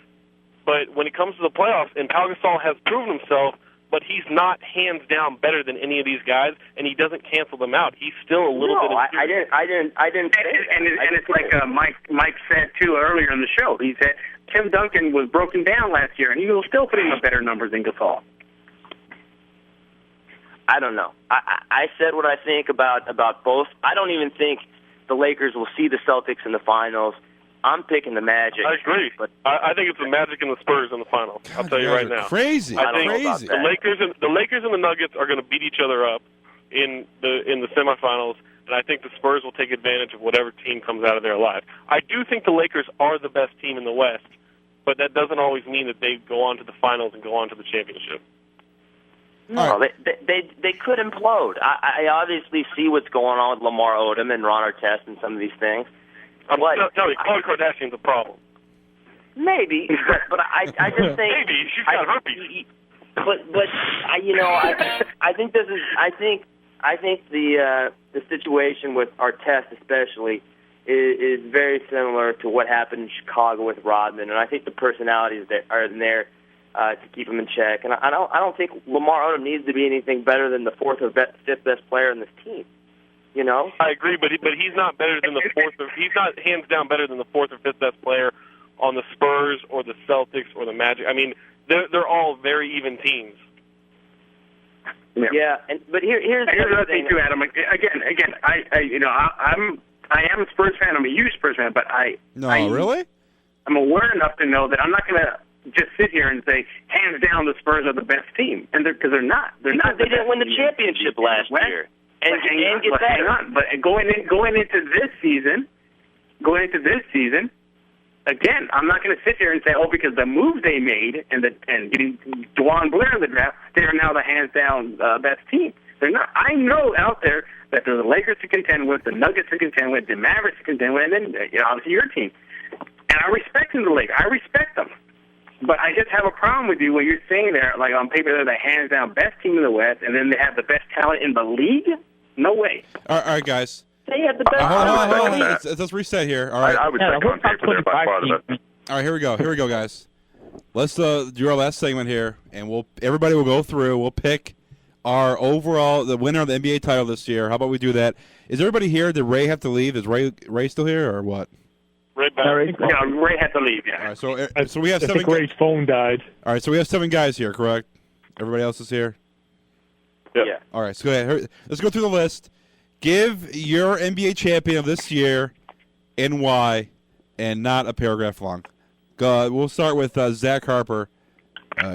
but when it comes to the playoffs, and Pau Gasol has proven himself, but he's not hands down better than any of these guys, and he doesn't cancel them out. He's still a little bit. I didn't. And it's like Mike said too earlier in the show. He said Tim Duncan was broken down last year, and he will still put in better numbers than Gasol. I don't know. I said what I think about both. I don't even think the Lakers will see the Celtics in the finals. I'm picking the Magic. I agree, but I think it's the Magic and the Spurs in the finals. I'll tell you right now. Crazy. I think the Lakers and the Nuggets are going to beat each other up in the semifinals, and I think the Spurs will take advantage of whatever team comes out of there alive. I do think the Lakers are the best team in the West, but that doesn't always mean that they go on to the finals and go on to the championship. No, they could implode. I obviously see what's going on with Lamar Odom and Ron Artest and some of these things. I'm telling you, Khloe Kardashian's a problem. Maybe, but I just think maybe she's got herpes. But I think this is I think the situation with Artest especially is very similar to what happened in Chicago with Rodman, and I think the personalities that are in there to keep him in check. And I don't think Lamar Odom needs to be anything better than the fourth or fifth best player in this team. You know, I agree, but he's not better than the fourth. He's not hands down better than the fourth or fifth best player on the Spurs or the Celtics or the Magic. I mean, they're all very even teams. Yeah, but here's another thing too, Adam. Again, I am a Spurs fan. I'm a huge Spurs fan, but really? I'm aware enough to know that I'm not going to just sit here and say hands down the Spurs are the best team, and because they're not. They're because not. They didn't win the championship last year. And get hang on. But going into this season, again, I'm not going to sit here and say, because the moves they made and getting DeJuan Blair in the draft, they are now the hands down best team. They're not. I know out there that there's the Lakers to contend with, the Nuggets to contend with, the Mavericks to contend with, and then obviously your team. And I respect them, the Lakers. I respect them. But I just have a problem with you when you're saying they're like on paper they're the hands down best team in the West, and then they have the best talent in the league. No way. All right, guys. They have the best talent in the league. Let's reset here. All right. I would check on paper they're by far the best. All right, here we go, guys. Let's do our last segment here, and everybody will go through. We'll pick our the winner of the NBA title this year. How about we do that? Is everybody here? Did Ray have to leave? Is Ray still here or what? Ray had to leave. Yeah. All right, so we have 7. I think Ray's phone died. All right, so we have 7 guys here, correct? Everybody else is here. Yeah. All right, so go ahead. Let's go through the list. Give your NBA champion of this year and why, and not a paragraph long. We'll start with Zach Harper.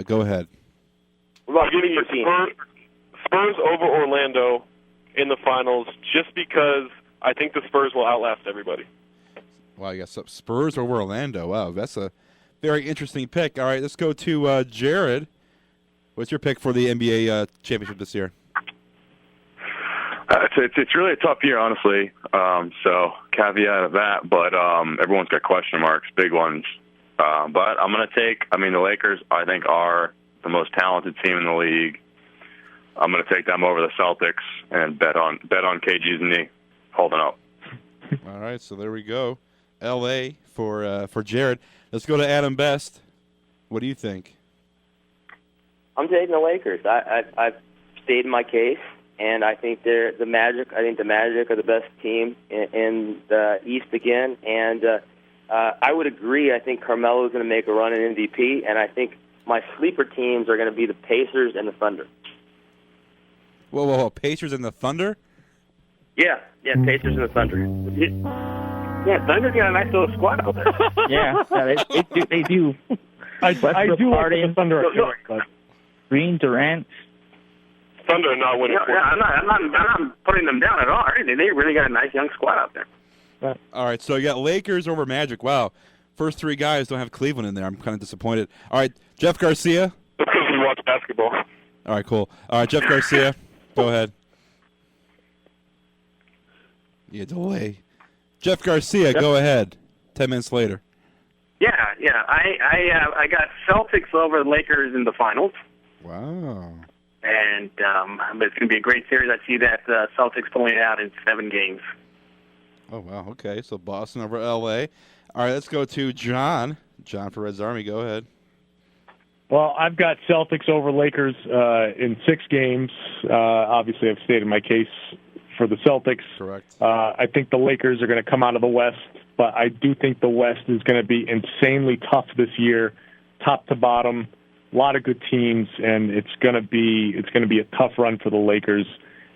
Go ahead. Well, giving you Spurs over Orlando in the finals, just because I think the Spurs will outlast everybody. Wow, you got Spurs over Orlando. Wow, that's a very interesting pick. All right, let's go to Jared. What's your pick for the NBA championship this year? It's really a tough year, honestly. So caveat of that, but everyone's got question marks, big ones. But I'm going to take. The Lakers, I think, are the most talented team in the league. I'm going to take them over the Celtics and bet on KG's knee holding up. All right, so there we go. L.A. for Jared. Let's go to Adam Best. What do you think? I'm taking the Lakers. I've stated my case, and I think they're the Magic. I think the Magic are the best team in the East again, and I would agree. I think Carmelo is going to make a run at MVP, and I think my sleeper teams are going to be the Pacers and the Thunder. Whoa, Pacers and the Thunder? Yeah, Pacers and the Thunder. Yeah, Thunder's got a nice little squad out there. they do. I do like the Thunder. Green, Durant. Thunder are not winning. I'm not putting them down at all. They really got a nice young squad out there. All right, so you got Lakers over Magic. Wow. First 3 guys don't have Cleveland in there. I'm kind of disappointed. All right, Jeff Garcia. Because we watch basketball. All right, cool. All right, Jeff Garcia, go ahead. Yeah, delay. Jeff Garcia, go ahead. 10 minutes later. Yeah. I got Celtics over the Lakers in the finals. Wow. And but it's going to be a great series. I see that Celtics pulling it out in 7 games. Oh, wow. Okay, so Boston over L.A. All right, let's go to John. John for Reds Army. Go ahead. Well, I've got Celtics over Lakers in 6 games. Obviously, I've stated my case for the Celtics. Correct. I think the Lakers are going to come out of the West, but I do think the West is going to be insanely tough this year, top to bottom. A lot of good teams, and it's going to be a tough run for the Lakers,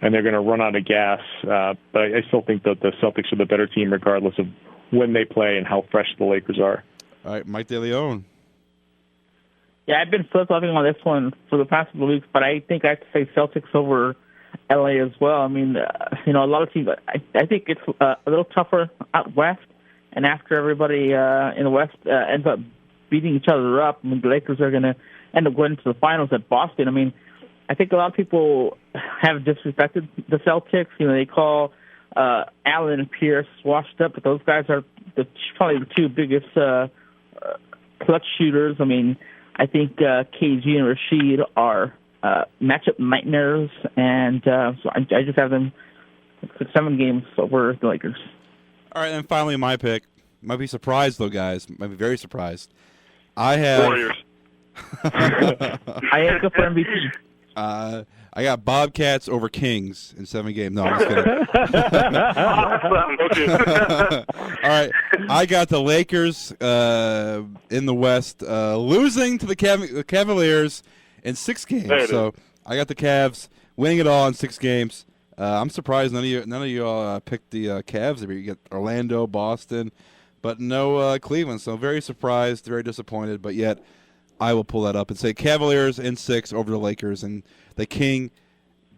and they're going to run out of gas. But I still think that the Celtics are the better team, regardless of when they play and how fresh the Lakers are. All right, Mike DeLeon. Yeah, I've been flip-flopping on this one for the past couple of weeks, but I think I have to say Celtics over LA as well. I mean, a lot of teams. I think it's a little tougher out west, and after everybody in the West ends up beating each other up, I mean, the Lakers are going to end up going to the finals at Boston. I mean, I think a lot of people have disrespected the Celtics. They call Allen and Pierce washed up, but those guys are probably the two biggest clutch shooters. I mean, I think KG and Rashid are matchup nightmares, and so I just have them 7 games over the Lakers. All right, and finally my pick. Might be surprised, though, guys. Might be very surprised. I have... Warriors. I have to go for MVP. I got Bobcats over Kings in 7 games. No, I'm just kidding. All right, I got the Lakers in the West losing to the Cavaliers in 6 games. So I got the Cavs winning it all in 6 games. I'm surprised none of you all picked the Cavs. You get Orlando, Boston, but no Cleveland. So very surprised, very disappointed. But yet, I will pull that up and say Cavaliers in 6 over the Lakers, and the King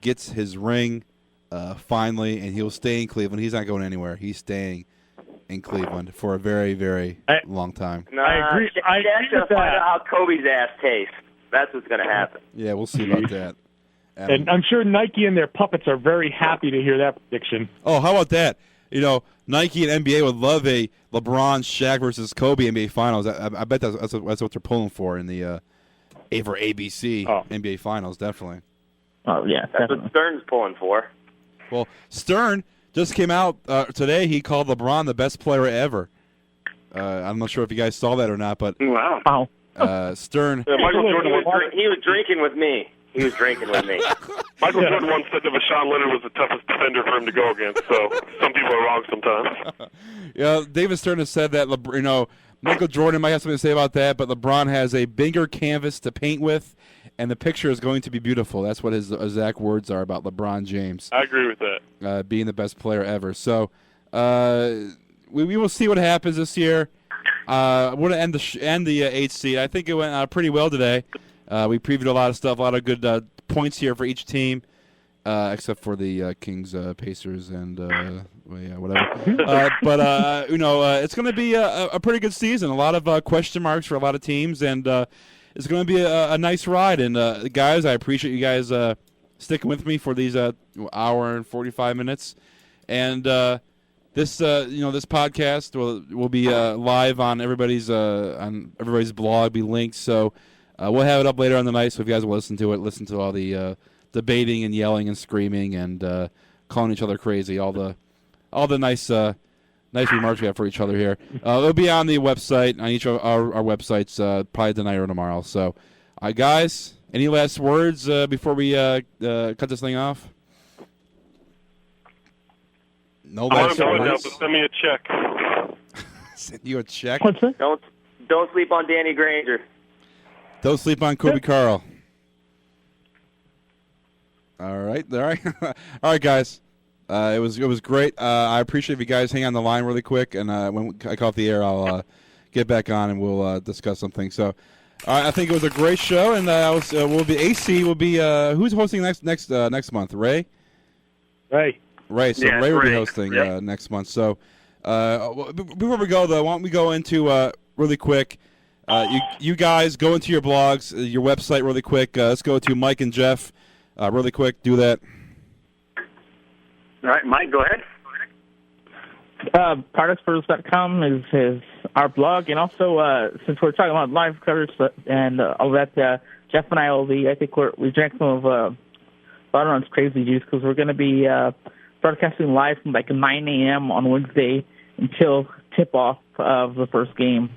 gets his ring finally, and he'll stay in Cleveland. He's not going anywhere. He's staying in Cleveland for a very, very long time. No, I agree. Shaq's going to find out how Kobe's ass tastes. That's what's going to happen. Yeah, we'll see about that. And I'm sure Nike and their puppets are very happy to hear that prediction. Oh, how about that? Nike and NBA would love a LeBron, Shaq versus Kobe NBA Finals. I bet that's what they're pulling for in the for ABC NBA Finals, definitely. Oh, yeah, that's what Stern's pulling for. Well, Stern just came out today. He called LeBron the best player ever. I'm not sure if you guys saw that or not, but wow. Stern. Michael Jordan He was drinking with me. He was drinking with me. Michael Jordan once said that Rashawn Leonard was the toughest defender for him to go against, so some people are wrong sometimes. Yeah, David Stern has said that, Michael Jordan might have something to say about that, but LeBron has a bigger canvas to paint with, and the picture is going to be beautiful. That's what his exact words are about LeBron James. I agree with that. Being the best player ever. So we will see what happens this year. We're going to end the 8th seed. I think it went pretty well today. We previewed a lot of stuff, a lot of good points here for each team, except for the Kings, Pacers, and whatever. But it's going to be a pretty good season. A lot of question marks for a lot of teams, and it's going to be a nice ride. And guys, I appreciate you guys sticking with me for these hour and 45 minutes. And this podcast will be live on everybody's blog, be linked. So. We'll have it up later on the night, so if you guys will listen to all the debating and yelling and screaming and calling each other crazy, all the nice remarks we have for each other here. It'll be on the website, on each of our websites, probably tonight or tomorrow. So, guys, any last words before we cut this thing off? No last words. Send me a check. Send you a check? What's that? Don't sleep on Danny Granger. Don't sleep on Kobe Carl. All right, all right, guys. It was great. I appreciate if you guys hang on the line really quick, and when I come off the air, I'll get back on and we'll discuss something. So, I think it was a great show, and we'll be AC. Will be who's hosting next month? Ray. Ray. So Ray will be hosting next month. So, before we go though, why don't we go into really quick. You guys go into your blogs, your website really quick. Let's go to Mike and Jeff really quick. Do that. All right, Mike, go ahead. ProductsFirst.com is our blog, and also since we're talking about live coverage and all that, Jeff and I will be. I think we drank some of Bottom's Crazy Juice because we're going to be broadcasting live from like 9 a.m. on Wednesday until tip-off of the first game.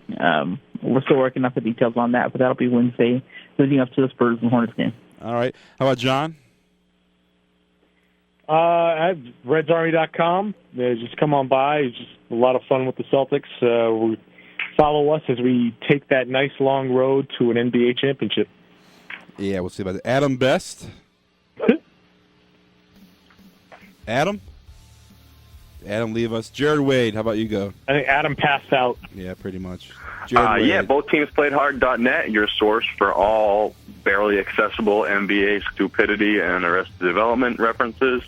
We're still working out the details on that, but that'll be Wednesday leading up to the Spurs and Hornets game. All right. How about John? At RedsArmy.com. Just come on by. It's just a lot of fun with the Celtics. Follow us as we take that nice long road to an NBA championship. Yeah, we'll see about that. Adam Best? Adam, leave us. Jared Wade, how about you go? I think Adam passed out. Yeah, pretty much. Both teams played hard.net, your source for all barely accessible NBA stupidity and Arrested Development references.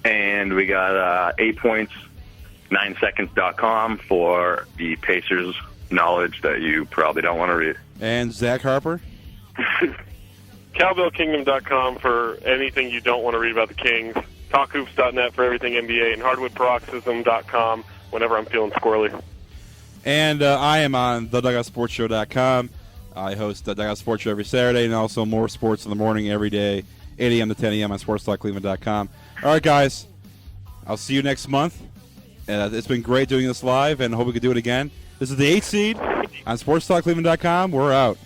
And we got 8points9seconds.com for the Pacers knowledge that you probably don't want to read. And Zach Harper? CowbellKingdom.com for anything you don't want to read about the Kings. TalkHoops.net for everything NBA, and HardwoodParoxysm.com whenever I'm feeling squirrely. And I am on TheDugoutSportsShow.com. I host the Dugout Sports Show every Saturday, and also more sports in the morning every day, 8 a.m. to 10 a.m. on SportsTalkCleveland.com. All right, guys. I'll see you next month. It's been great doing this live, and hope we can do it again. This is the 8th seed on SportsTalkCleveland.com. We're out.